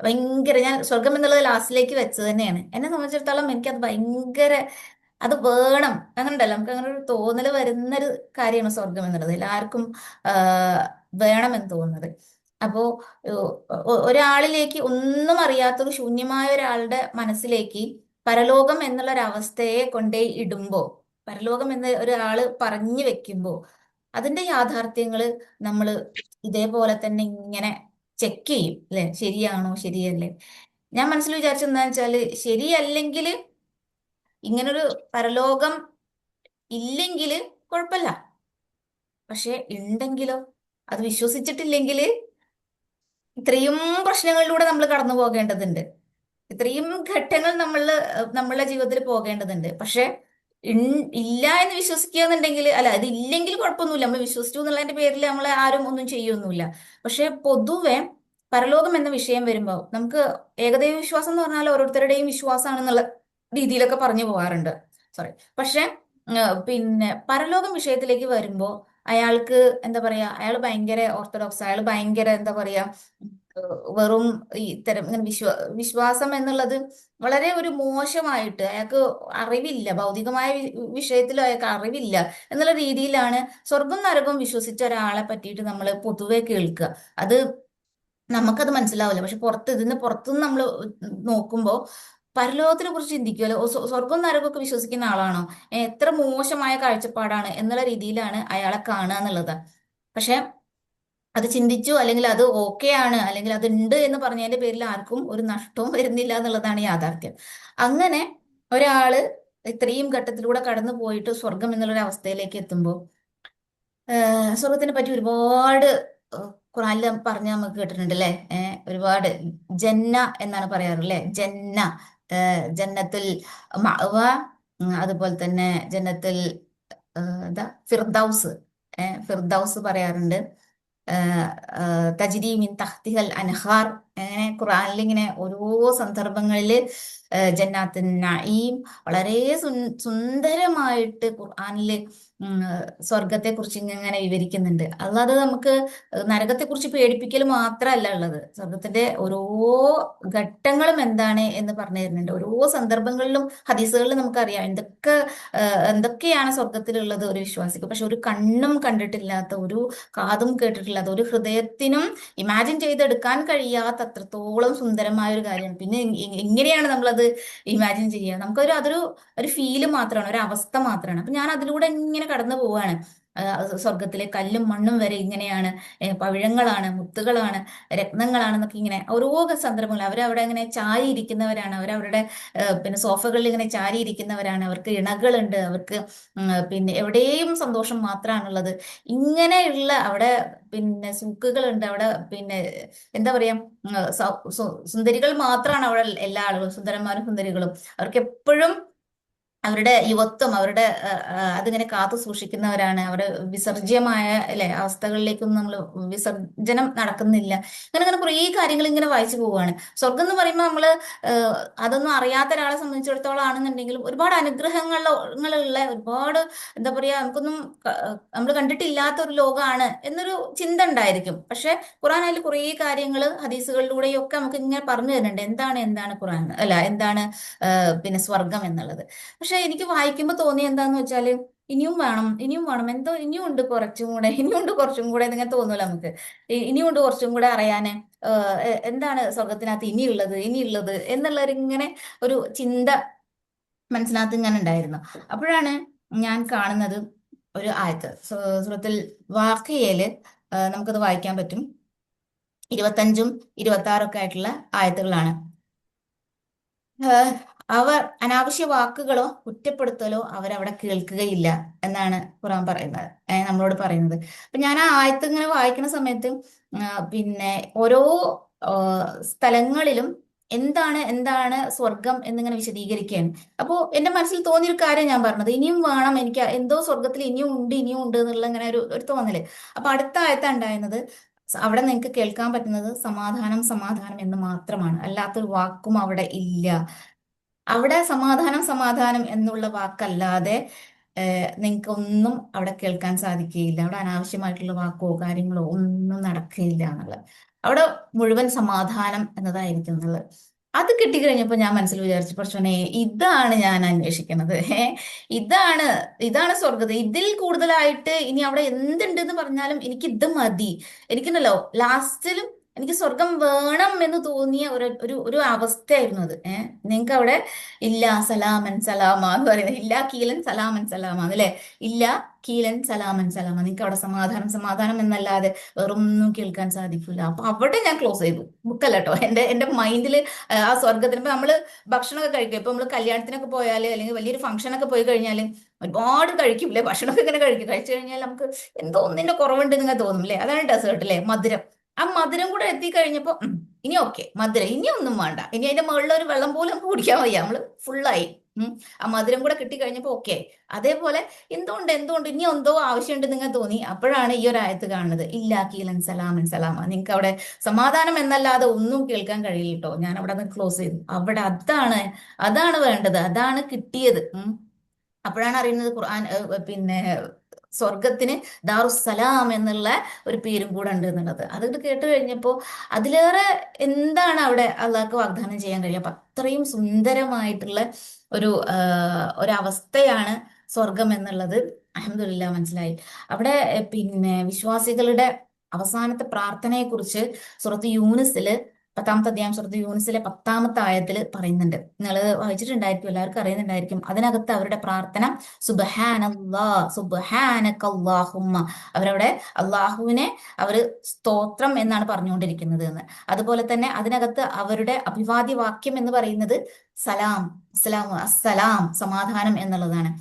ഭയങ്കര, ഞാൻ സ്വർഗം എന്നുള്ളത് ലാസ്റ്റിലേക്ക് വെച്ചത് തന്നെയാണ്. എന്നെ സംബന്ധിച്ചിടത്തോളം എനിക്കത് ഭയങ്കര, അത് വേണം അങ്ങനെ ഉണ്ടല്ലോ, നമുക്ക് അങ്ങനെ ഒരു തോന്നൽ വരുന്നൊരു കാര്യമാണ് സ്വർഗം എന്നുള്ളത്. എല്ലാവർക്കും വേണമെന്ന് തോന്നുന്നത്. അപ്പോ ഒരാളിലേക്ക്, ഒന്നും അറിയാത്തൊരു ശൂന്യമായ ഒരാളുടെ മനസ്സിലേക്ക് പരലോകം എന്നുള്ള ഒരു അവസ്ഥയെ കൊണ്ടേ ഇടുമ്പോ, പരലോകം എന്ന് ഒരാള് പറഞ്ഞു വെക്കുമ്പോ അതിന്റെ യാഥാർത്ഥ്യങ്ങള് നമ്മൾ ഇതേപോലെ തന്നെ ഇങ്ങനെ ചെക്ക് ചെയ്യും അല്ലെ, ശരിയാണോ ശരിയല്ലേ. ഞാൻ മനസ്സിൽ വിചാരിച്ചെന്താ വെച്ചാല്, ശരിയല്ലെങ്കിൽ ഇങ്ങനൊരു പരലോകം ഇല്ലെങ്കിൽ കുഴപ്പമില്ല. പക്ഷെ ഉണ്ടെങ്കിലോ, അത് വിശ്വസിച്ചിട്ടില്ലെങ്കിൽ ഇത്രയും പ്രശ്നങ്ങളിലൂടെ നമ്മൾ കടന്നു പോകേണ്ടതുണ്ട്, ഇത്രയും ഘട്ടങ്ങൾ നമ്മളുടെ ജീവിതത്തിൽ പോകേണ്ടതുണ്ട്. പക്ഷെ ഇല്ല എന്ന് വിശ്വസിക്കുക എന്നുണ്ടെങ്കിൽ, അല്ല അത് ഇല്ലെങ്കിൽ കുഴപ്പമൊന്നുമില്ല, നമ്മൾ വിശ്വസിച്ചു എന്നുള്ളതിന്റെ പേരിൽ നമ്മളെ ആരും ഒന്നും ചെയ്യൊന്നുമില്ല. പക്ഷെ പൊതുവെ പരലോകം എന്ന വിഷയം വരുമ്പോൾ നമുക്ക് ഏകദൈവ വിശ്വാസം എന്ന് പറഞ്ഞാൽ ഓരോരുത്തരുടെയും വിശ്വാസമാണെന്നുള്ള രീതിയിലൊക്കെ പറഞ്ഞു പോകാറുണ്ട്. സോറി. പക്ഷെ പരലോകം വിഷയത്തിലേക്ക് വരുമ്പോൾ അയാൾക്ക് എന്താ പറയാ, അയാൾ ഭയങ്കര ഓർത്തഡോക്സ്, അയാൾ ഭയങ്കര എന്താ പറയാ, വെറും ഇത്തരം ഇങ്ങനെ വിശ്വാസം എന്നുള്ളത് വളരെ ഒരു മോശമായിട്ട്, അയാൾക്ക് അറിവില്ല, ഭൗതികമായ വിഷയത്തിൽ അയാൾക്ക് അറിവില്ല എന്നുള്ള രീതിയിലാണ് സ്വർഗം നരകവും വിശ്വസിച്ച ഒരാളെ പറ്റിയിട്ട് നമ്മൾ പൊതുവെ കേൾക്കുക. അത് നമുക്കത് മനസ്സിലാവില്ല. പക്ഷെ ഇതിന് പുറത്തുനിന്ന് നമ്മൾ നോക്കുമ്പോൾ പരലോകത്തിനെ കുറിച്ച് ചിന്തിക്കുമല്ലോ, സ്വർഗം നരകമൊക്കെ വിശ്വസിക്കുന്ന ആളാണോ, എത്ര മോശമായ കാഴ്ചപ്പാടാണ് എന്നുള്ള രീതിയിലാണ് അയാളെ കാണുക എന്നുള്ളത്. പക്ഷെ അത് ചിന്തിച്ചു, അല്ലെങ്കിൽ അത് ഓക്കെ ആണ്, അല്ലെങ്കിൽ അത് ഉണ്ട് എന്ന് പറഞ്ഞതിന്റെ പേരിൽ ആർക്കും ഒരു നഷ്ടവും വരുന്നില്ല എന്നുള്ളതാണ് യാഥാർത്ഥ്യം. അങ്ങനെ ഒരാള് ഇത്രയും ഘട്ടത്തിലൂടെ കടന്നു പോയിട്ട് സ്വർഗം എന്നുള്ളൊരു അവസ്ഥയിലേക്ക് എത്തുമ്പോൾ സ്വർഗത്തിനെ പറ്റി ഒരുപാട് ഖുറാനിൽ പറഞ്ഞ് നമുക്ക് കേട്ടിട്ടുണ്ട് അല്ലെ. ഒരുപാട് ജന്ന എന്നാണ് പറയാറ് അല്ലെ. ജന്ന, ജന്നത്തുൽ മഅവ, അതുപോലെ തന്നെ ജന്നത്തുൽ എന്താ ഫിർദൗസ്, ഫിർദൗസ് പറയാറുണ്ട്. തജ്രി മിൻ തഹ്തിഹൽ അൻഹാർ. അങ്ങനെ ഖുറാനിൽ ഇങ്ങനെ ഓരോ സന്ദർഭങ്ങളില് ജന്നാത്തുൻ നഈം വളരെ സുന്ദരമായിട്ട് ഖുർആനില് സ്വർഗത്തെ കുറിച്ച് ഇങ്ങനെ വിവരിക്കുന്നുണ്ട്. അല്ലാതെ നമുക്ക് നരകത്തെ കുറിച്ച് പേടിപ്പിക്കൽ മാത്രമല്ല ഉള്ളത്, സ്വർഗത്തിന്റെ ഓരോ ഘട്ടങ്ങളും എന്താണ് എന്ന് പറഞ്ഞു തരുന്നുണ്ട്. ഓരോ സന്ദർഭങ്ങളിലും ഹദീസുകളിലും നമുക്കറിയാം എന്തൊക്കെയാണ് സ്വർഗത്തിലുള്ളത് ഒരു വിശ്വാസിക്ക്. പക്ഷെ ഒരു കണ്ണും കണ്ടിട്ടില്ലാത്ത, ഒരു കാതും കേട്ടിട്ടില്ലാത്ത, ഒരു ഹൃദയത്തിനും ഇമാജിൻ ചെയ്തെടുക്കാൻ കഴിയാത്ത അത്രത്തോളം സുന്ദരമായ ഒരു കാര്യമാണ്. പിന്നെ എങ്ങനെയാണ് നമ്മളത് ഇമാജിൻ ചെയ്യുക? അതൊരു ഒരു ഫീല് മാത്രമാണ്, ഒരു അവസ്ഥ മാത്രമാണ്. അപ്പൊ ഞാൻ അതിലൂടെ ഇങ്ങനെ കടന്നു പോവാണ്. സ്വർഗത്തിലെ കല്ലും മണ്ണും വരെ ഇങ്ങനെയാണ്, പവിഴങ്ങളാണ്, മുത്തുകളാണ്, രത്നങ്ങളാണെന്നൊക്കെ ഇങ്ങനെ ഓരോ സന്ദർഭങ്ങൾ. അവരവിടെ ഇങ്ങനെ ചാരി ഇരിക്കുന്നവരാണ്, അവരവരുടെ പിന്നെ സോഫകളിൽ ഇങ്ങനെ ചാരി ഇരിക്കുന്നവരാണ്, അവർക്ക് ഇണകളുണ്ട്, അവർക്ക് പിന്നെ എവിടെയും സന്തോഷം മാത്രമാണുള്ളത്. ഇങ്ങനെയുള്ള അവിടെ പിന്നെ സൂക്കുകളുണ്ട്, അവിടെ പിന്നെ എന്താ പറയാ, സുന്ദരികൾ മാത്രമാണ് അവിടെ. എല്ലാ ആളുകളും സുന്ദരന്മാരും സുന്ദരികളും. അവർക്ക് എപ്പോഴും അവരുടെ യുവത്വം, അവരുടെ അതിങ്ങനെ കാത്തു സൂക്ഷിക്കുന്നവരാണ്. അവരുടെ വിസർജ്യമായ അല്ലെ അവസ്ഥകളിലേക്കൊന്നും നമ്മൾ വിസർജനം നടക്കുന്നില്ല. അങ്ങനെ അങ്ങനെ കുറേ കാര്യങ്ങൾ ഇങ്ങനെ വായിച്ചു പോവുകയാണ്. സ്വർഗം എന്ന് പറയുമ്പോൾ നമ്മള് അതൊന്നും അറിയാത്ത ഒരാളെ സംബന്ധിച്ചിടത്തോളം ആണെന്നുണ്ടെങ്കിലും ഒരുപാട് അനുഗ്രഹങ്ങളുള്ള, ഒരുപാട് എന്താ പറയാ, നമുക്കൊന്നും നമ്മൾ കണ്ടിട്ടില്ലാത്ത ഒരു ലോകമാണ് എന്നൊരു ചിന്ത ഉണ്ടായിരിക്കും. പക്ഷെ ഖുറാൻ അതിൽ കുറേ കാര്യങ്ങൾ ഹദീസുകളിലൂടെയും ഒക്കെ നമുക്ക് ഇങ്ങനെ പറഞ്ഞു തരുന്നുണ്ട്, എന്താണ് ഖുറാൻ അല്ല എന്താണ് പിന്നെ സ്വർഗം എന്നുള്ളത്. പക്ഷെ എനിക്ക് വായിക്കുമ്പോൾ തോന്നിയ എന്താന്ന് വെച്ചാല് ഇനിയും വേണം, ഇനിയും വേണം, എന്തോ ഇനിയും ഉണ്ട് കുറച്ചും കൂടെ, ഇനിയും ഉണ്ട് കുറച്ചും കൂടെ എന്നിങ്ങനെ തോന്നൂല നമുക്ക്. ഇനിയും ഉണ്ട് കുറച്ചും കൂടെ അറിയാന്. എന്താണ് സ്വർഗത്തിനകത്ത് ഇനിയുള്ളത് എന്നുള്ളൊരു ഇങ്ങനെ ഒരു ചിന്ത മനസ്സിനകത്ത് ഇങ്ങനെ ഉണ്ടായിരുന്നു. അപ്പോഴാണ് ഞാൻ കാണുന്നത് ഒരു ആയത്ത് സൂറത്തുൽ വാഖിയയില്. നമുക്കത് വായിക്കാൻ പറ്റും. 25ഉം 26 ആയിട്ടുള്ള ആയത്തുകളാണ്. ഏഹ് അവർ അനാവശ്യ വാക്കുകളോ കുറ്റപ്പെടുത്തലോ അവരവിടെ കേൾക്കുകയില്ല എന്നാണ് ഖുറാൻ പറയുന്നത്, നമ്മളോട് പറയുന്നത്. അപ്പൊ ഞാൻ ആ ആയത്ത് ഇങ്ങനെ വായിക്കുന്ന സമയത്ത് പിന്നെ ഓരോ സ്ഥലങ്ങളിലും എന്താണ് സ്വർഗം എന്നിങ്ങനെ വിശദീകരിക്കുകയാണ്. അപ്പോ എന്റെ മനസ്സിൽ തോന്നിയൊരു കാര്യം ഞാൻ പറഞ്ഞത്, ഇനിയും വേണം എനിക്ക്, എന്തോ സ്വർഗത്തിൽ ഇനിയും ഉണ്ട് എന്നുള്ള ഇങ്ങനെ ഒരു തോന്നല്. അപ്പൊ അടുത്ത ആയത്താ ഉണ്ടായിരുന്നത്, അവിടെ നിങ്ങൾക്ക് കേൾക്കാൻ പറ്റുന്നത് സമാധാനം സമാധാനം എന്ന് മാത്രമാണ്, അല്ലാത്തൊരു വാക്കും അവിടെ ഇല്ല. അവിടെ സമാധാനം സമാധാനം എന്നുള്ള വാക്കല്ലാതെ നിങ്ങൾക്ക് ഒന്നും അവിടെ കേൾക്കാൻ സാധിക്കുകയില്ല. അവിടെ അനാവശ്യമായിട്ടുള്ള വാക്കോ കാര്യങ്ങളോ ഒന്നും നടക്കുകയില്ല എന്നുള്ളത്. അവിടെ മുഴുവൻ സമാധാനം എന്നതായിരിക്കും എന്നുള്ളത്. അത് കിട്ടിക്കഴിഞ്ഞപ്പോൾ ഞാൻ മനസ്സിൽ വിചാരിച്ചു, പക്ഷേ ഇതാണ് ഞാൻ അന്വേഷിക്കുന്നത്. ഇതാണ് ഇതാണ് സ്വർഗത. ഇതിൽ കൂടുതലായിട്ട് ഇനി അവിടെ എന്തുണ്ട് എന്ന് പറഞ്ഞാലും എനിക്ക് ഇത് മതി. എനിക്കുണ്ടല്ലോ ലാസ്റ്റിലും എനിക്ക് സ്വർഗം വേണം എന്ന് തോന്നിയ ഒരു അവസ്ഥയായിരുന്നു അത്. നിങ്ങൾക്ക് അവിടെ ഇല്ല സലാമൻ സലാമ എന്ന് പറയുന്നത്, ഇല്ല കീലൻ സലാമൻ സലാമ അല്ലേ. ഇല്ല കീലൻ സലാമൻ സലാമ, നിങ്ങൾക്ക് അവിടെ സമാധാനം സമാധാനം എന്നല്ലാതെ വേറൊന്നും കേൾക്കാൻ സാധിക്കില്ല. അപ്പൊ അവിടെ ഞാൻ ക്ലോസ് ചെയ്തു ബുക്കല്ല കേട്ടോ. എന്റെ മൈൻഡിൽ ആ സ്വർഗത്തിന് ഇപ്പൊ നമ്മള് ഭക്ഷണമൊക്കെ കഴിക്കും. ഇപ്പൊ നമ്മള് കല്യാണത്തിനൊക്കെ പോയാല് അല്ലെങ്കിൽ വലിയൊരു ഫംഗ്ഷനൊക്കെ പോയി കഴിഞ്ഞാല് ഒരുപാട് കഴിക്കില്ലേ, ഭക്ഷണമൊക്കെ ഇങ്ങനെ കഴിച്ചു കഴിഞ്ഞാൽ നമുക്ക് എന്തോ ഒന്നിന്റെ കുറവുണ്ട് നിങ്ങൾ തോന്നും അല്ലേ. അതാണ് ഡെസേർട്ട് അല്ലേ, മധുരം. ആ മധുരം കൂടെ എത്തിക്കഴിഞ്ഞപ്പോ ഇനി ഓക്കെ, മധുരം ഇനി ഒന്നും വേണ്ട, ഇനി അതിന്റെ മുകളിൽ ഒരു വെള്ളം പോലും നമുക്ക് കുടിക്കാൻ വയ്യ, നമ്മള് ഫുള്ളായി. ആ മധുരം കൂടെ കിട്ടിക്കഴിഞ്ഞപ്പോ ഓക്കെ. അതേപോലെ എന്തുകൊണ്ട് ഇനി എന്തോ ആവശ്യമുണ്ട് നിങ്ങൾ തോന്നി. അപ്പോഴാണ് ഈ ഒരു ആയത്ത് കാണുന്നത്, ഇല്ലാ കീലൻ സലാമൻ സലാമ, നിങ്ങൾക്ക് അവിടെ സമാധാനം എന്നല്ലാതെ ഒന്നും കേൾക്കാൻ കഴിയില്ല കേട്ടോ. ഞാൻ അവിടെ നിന്ന് ക്ലോസ് ചെയ്തു. അവിടെ അതാണ് വേണ്ടത്, അതാണ് കിട്ടിയത്. അപ്പോഴാണ് അറിയുന്നത് ഖുർആൻ പിന്നെ സ്വർഗത്തിന് ദാറുസ്സലാം എന്നുള്ള ഒരു പേരും കൂടെ ഉണ്ട് എന്നുള്ളത്. അതുകൊണ്ട് കേട്ട് കഴിഞ്ഞപ്പോൾ അതിലേറെ എന്താണ് അവിടെ അള്ളാഹ്ക്ക് വാഗ്ദാനം ചെയ്യാൻ കഴിയും. അപ്പൊ അത്രയും സുന്ദരമായിട്ടുള്ള ഒരു ഒരവസ്ഥയാണ് സ്വർഗം എന്നുള്ളത് അൽഹംദുലില്ലാ മനസ്സിലായി. അവിടെ പിന്നെ വിശ്വാസികളുടെ അവസാനത്തെ പ്രാർത്ഥനയെ കുറിച്ച് സൂറത്ത് യൂനിസില് 10-ാമത്തെ അധ്യായം സൂറത്ത് യൂനിസിലെ 10-ാമത്തെ ആയത്തിൽ പറയുന്നുണ്ട്. നിങ്ങൾ വായിച്ചിട്ടുണ്ടായിരിക്കും, എല്ലാവർക്കും അറിയുന്നുണ്ടായിരിക്കും. അതിനകത്ത് അവരുടെ പ്രാർത്ഥന സുബ്ഹാനല്ലാ, സുബ്ഹാനകല്ലാഹുമ്മ, അവരവിടെ അള്ളാഹുവിനെ അവർ സ്തോത്രം എന്നാണ് പറഞ്ഞുകൊണ്ടിരിക്കുന്നത് എന്ന്. അതുപോലെ തന്നെ അതിനകത്ത് അവരുടെ അഭിവാദ്യ വാക്യം എന്ന് പറയുന്നത് സലാം, അസ്സലാം, അസ്സലാം, സമാധാനം എന്നുള്ളതാണ്.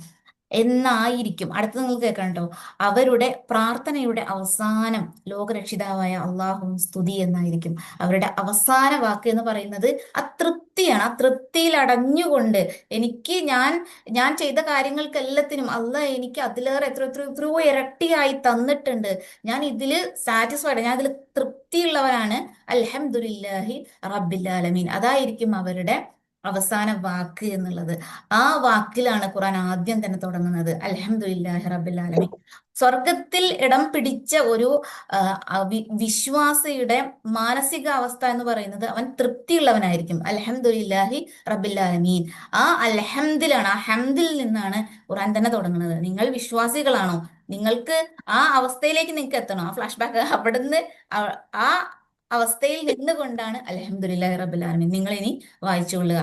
എന്നായിരിക്കും അടുത്ത് നിങ്ങൾ കേൾക്കണം കേട്ടോ, അവരുടെ പ്രാർത്ഥനയുടെ അവസാനം ലോകരക്ഷിതാവായ അള്ളാഹു സ്തുതി എന്നായിരിക്കും. അവരുടെ അവസാന വാക്ക് എന്ന് പറയുന്നത് അതൃപ്തിയാണ്. ആ തൃപ്തിയിൽ അടഞ്ഞുകൊണ്ട് എനിക്ക് ഞാൻ ചെയ്ത കാര്യങ്ങൾക്കെല്ലാത്തിനും അള്ളാഹ് എനിക്ക് അതിലേറെ എത്രയോ ഇരട്ടിയായി തന്നിട്ടുണ്ട്, ഞാൻ ഇതില് സാറ്റിസ്ഫൈഡ്, ഞാൻ ഇതിൽ തൃപ്തിയുള്ളവരാണ്, അൽഹംദുലില്ലാഹി റബ്ബിൽ ആലമീൻ, അതായിരിക്കും അവരുടെ അവസാന വാക്ക് എന്നുള്ളത്. ആ വാക്കിലാണ് ഖുർആൻ ആദ്യം തന്നെ തുടങ്ങുന്നത്, അൽഹംദുലില്ലാഹി റബ്ബിൽ ആലമീൻ. സ്വർഗത്തിൽ ഇടം പിടിച്ച ഒരു വിശ്വാസിയുടെ മാനസികാവസ്ഥ എന്ന് പറയുന്നത് അവൻ തൃപ്തിയുള്ളവനായിരിക്കും, അൽഹംദുലില്ലാഹി റബ്ബിൽ ആലമീൻ. ആ അൽഹംദിലാണ്, ആ ഹംദിൽ നിന്നാണ് ഖുർആൻ തന്നെ തുടങ്ങുന്നത്. നിങ്ങൾ വിശ്വാസികളാണോ, നിങ്ങൾക്ക് ആ അവസ്ഥയിലേക്ക് നിങ്ങൾക്ക് എത്തണം, ആ ഫ്ലാഷ് ബാക്ക് അവിടുന്ന് ആ അവസ്ഥയിൽ നിന്നുകൊണ്ടാണ് അൽഹംദുലില്ലാഹി റബ്ബിൽ ആലമീൻ നിങ്ങൾ ഇനി വായിച്ചുകൊള്ളുക,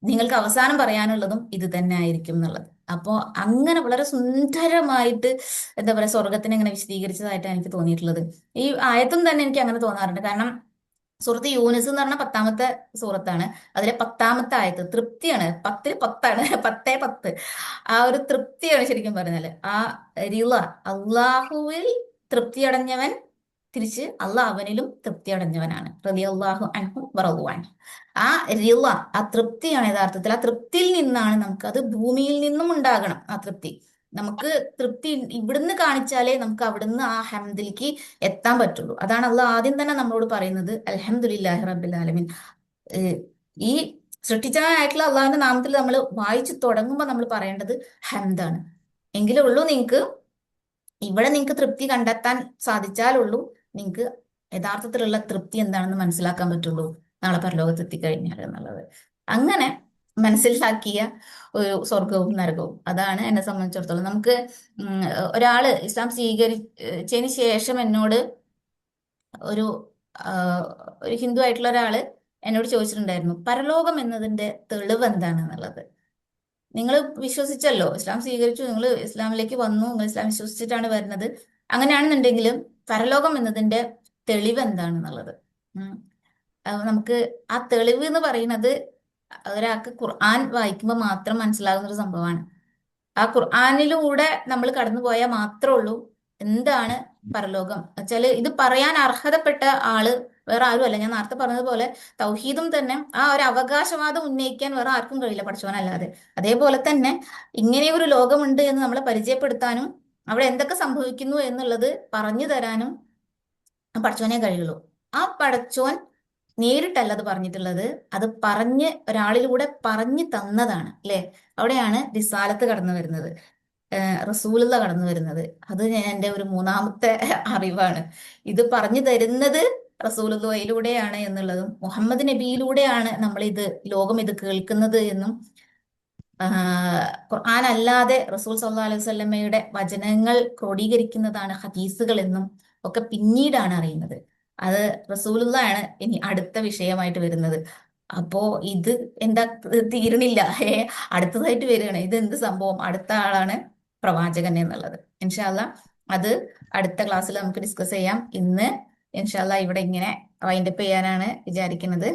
നിങ്ങൾക്ക് അവസാനം പറയാനുള്ളതും ഇത് തന്നെ ആയിരിക്കും എന്നുള്ളത്. അപ്പോ അങ്ങനെ വളരെ സുന്ദരമായിട്ട് എന്താ പറയാ സ്വർഗത്തിനെ ഇങ്ങനെ വിശദീകരിച്ചതായിട്ടാണ് എനിക്ക് തോന്നിയിട്ടുള്ളത്. ഈ ആയത്തും തന്നെ എനിക്ക് അങ്ങനെ തോന്നാറുണ്ട്. കാരണം സൂറത്ത് യൂനിസ് എന്ന് പറഞ്ഞ 10-ാമത്തെ സൂറത്താണ്. അതിലെ 10-ാമത്തെ ആയത്ത് തൃപ്തിയാണ്, 10-ൽ 10 10-10. ആ ഒരു തൃപ്തിയാണ് ശരിക്കും പറഞ്ഞാല്. ആ റിള, അള്ളാഹുവിൽ തൃപ്തിയടഞ്ഞവൻ തിരിച്ച് അള്ളാഹ് അവനിലും തൃപ്തിയടഞ്ഞവനാണ്. റളിയല്ലാഹു അൻഹു വറളു അൻഹു. ആ റിള, ആ തൃപ്തിയാണ് യഥാർത്ഥത്തിൽ. ആ തൃപ്തിയിൽ നിന്നാണ് നമുക്ക്, അത് ഭൂമിയിൽ നിന്നും ഉണ്ടാകണം ആ തൃപ്തി. നമുക്ക് തൃപ്തി ഇവിടുന്ന് കാണിച്ചാലേ നമുക്ക് അവിടുന്ന് ആ ഹംദിലേക്ക് എത്താൻ പറ്റുള്ളൂ. അതാണ് അള്ളാഹ് ആദ്യം തന്നെ നമ്മളോട് പറയുന്നത്, അൽഹംദുലില്ലാഹി റബ്ബിൽ ആലമീൻ. ഏഹ് ഈ സൃഷ്ടിച്ചവനായിട്ടുള്ള അള്ളാഹുവിന്റെ നാമത്തിൽ നമ്മൾ വായിച്ചു തുടങ്ങുമ്പോൾ നമ്മൾ പറയേണ്ടത് ഹംദാണ്. എങ്കിലേ ഉള്ളൂ നിങ്ങൾക്ക് ഇവിടെ നിങ്ങൾക്ക് തൃപ്തി കണ്ടെത്താൻ സാധിച്ചാലുള്ളൂ നിങ്ങൾക്ക് യഥാർത്ഥത്തിലുള്ള തൃപ്തി എന്താണെന്ന് മനസ്സിലാക്കാൻ പറ്റുള്ളൂ നാളെ പരലോകത്ത് എത്തിക്കഴിഞ്ഞാൽ എന്നുള്ളത്. അങ്ങനെ മനസ്സിലാക്കിയ ഒരു സ്വർഗവും നരകവും, അതാണ് എന്നെ സംബന്ധിച്ചിടത്തോളം. നമുക്ക് ഒരാള് ഇസ്ലാം സ്വീകരിച്ചതിന് ശേഷം എന്നോട് ഒരു ആ, ഒരു ഹിന്ദു ആയിട്ടുള്ള ഒരാള് എന്നോട് ചോദിച്ചിട്ടുണ്ടായിരുന്നു, പരലോകം എന്നതിന്റെ തെളിവ് എന്താണെന്നുള്ളത്. നിങ്ങൾ വിശ്വസിച്ചല്ലോ, ഇസ്ലാം സ്വീകരിച്ചു, നിങ്ങൾ ഇസ്ലാമിലേക്ക് വന്നു, നിങ്ങൾ ഇസ്ലാം വിശ്വസിച്ചിട്ടാണ് വരുന്നത്, അങ്ങനെയാണെന്നുണ്ടെങ്കിലും പരലോകം എന്നതിന്റെ തെളിവ് എന്താണെന്നുള്ളത്. ഉം. നമുക്ക് ആ തെളിവ് എന്ന് പറയുന്നത് ഒരാൾക്ക് ഖുർആൻ വായിക്കുമ്പോൾ മാത്രം മനസ്സിലാകുന്ന ഒരു സംഭവമാണ്. ആ ഖുർആനിലൂടെ നമ്മൾ കടന്നു പോയാൽ മാത്രമേ ഉള്ളൂ എന്താണ് പരലോകം വെച്ചാല്. ഇത് പറയാൻ അർഹതപ്പെട്ട ആള് വേറെ ആരുമല്ല. ഞാൻ നേരത്തെ പറഞ്ഞതുപോലെ തൗഹീദും തന്നെ ആ ഒരു അവകാശവാദം ഉന്നയിക്കാൻ വേറെ ആർക്കും കഴിയില്ല പഠിച്ചവനല്ലാതെ. അതേപോലെ തന്നെ ഇങ്ങനെ ഒരു ലോകമുണ്ട് എന്ന് നമ്മളെ പരിചയപ്പെടുത്താനും അവിടെ എന്തൊക്കെ സംഭവിക്കുന്നു എന്നുള്ളത് പറഞ്ഞു തരാനും പഠിച്ചവനെ കഴിയുള്ളൂ. ആ പടച്ചോൻ നേരിട്ടല്ല അത് പറഞ്ഞിട്ടുള്ളത്, അത് പറഞ്ഞ് ഒരാളിലൂടെ പറഞ്ഞു തന്നതാണ് അല്ലെ. അവിടെയാണ് റിസാലത്ത് കടന്നു വരുന്നത്, റസൂലുള്ള കടന്നു വരുന്നത്. അത് ഞാൻ എൻ്റെ ഒരു മൂന്നാമത്തെ അറിവാണ്. ഇത് പറഞ്ഞു തരുന്നത് റസൂലുള്ളയിലൂടെയാണ് എന്നുള്ളതും മുഹമ്മദ് നബിയിലൂടെയാണ് നമ്മൾ ഇത് ലോകം ഇത് കേൾക്കുന്നത് എന്നും ഖുർആൻ അല്ലാതെ റസൂൽ സല്ലല്ലാഹു അലൈഹി വസല്ലമയുടെ വചനങ്ങൾ ക്രോഡീകരിക്കുന്നതാണ് ഹദീസുകൾ എന്നും ഒക്കെ പിന്നീടാണ് അറിയുന്നത്. അത് റസൂലുള്ളാണ് ഇനി അടുത്ത വിഷയമായിട്ട് വരുന്നത്. അപ്പോ ഇത് എന്താ തീരണില്ല, അടുത്തതായിട്ട് വരികയാണ്. ഇത് എന്ത് സംഭവം, അടുത്ത ആളാണ് പ്രവാചകൻ എന്നുള്ളത്. ഇൻഷാ അല്ലാ അത് അടുത്ത ക്ലാസ്സിൽ നമുക്ക് ഡിസ്കസ് ചെയ്യാം. ഇന്ന് ഇൻഷാ അല്ലാ ഇവിടെ ഇങ്ങനെ വൈൻഡപ്പ് ചെയ്യാനാണ് വിചാരിക്കുന്നത്.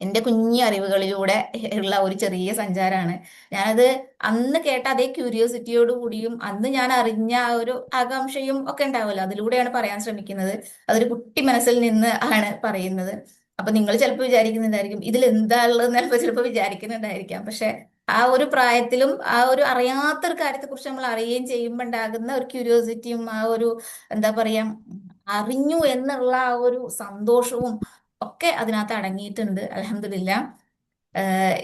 എൻ്റെ കുഞ്ഞു അറിവുകളിലൂടെ ഉള്ള ഒരു ചെറിയ സഞ്ചാരമാണ്. ഞാനത് അന്ന് കേട്ട അതേ ക്യൂരിയോസിറ്റിയോട് കൂടിയും അന്ന് ഞാൻ അറിഞ്ഞ ആ ഒരു ആകാംക്ഷയും ഒക്കെ ഉണ്ടാവുമല്ലോ, അതിലൂടെയാണ് പറയാൻ ശ്രമിക്കുന്നത്. അതൊരു കുട്ടി മനസ്സിൽ നിന്ന് ആണ് പറയുന്നത്. അപ്പൊ നിങ്ങൾ ചിലപ്പോൾ വിചാരിക്കുന്നുണ്ടായിരിക്കും ഇതിൽ എന്താ ഉള്ളതെന്ന്, ചിലപ്പോൾ വിചാരിക്കുന്നുണ്ടായിരിക്കാം. പക്ഷെ ആ ഒരു പ്രായത്തിലും ആ ഒരു അറിയാത്തൊരു കാര്യത്തെ കുറിച്ച് നമ്മൾ അറിയുകയും ചെയ്യുമ്പോൾ ഉണ്ടാകുന്ന ഒരു ക്യൂരിയോസിറ്റിയും ആ ഒരു എന്താ പറയാ അറിഞ്ഞു എന്നുള്ള ആ ഒരു സന്തോഷവും ഒക്കെ അതിനകത്ത് അടങ്ങിയിട്ടുണ്ട്. അൽഹംദുലില്ലാ.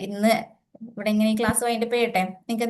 ഇന്ന് ഇവിടെ ഇങ്ങനെ ഈ ക്ലാസ് വൈൻഡപ്പ് ചെയ്യട്ടെ. നിങ്ങൾക്ക്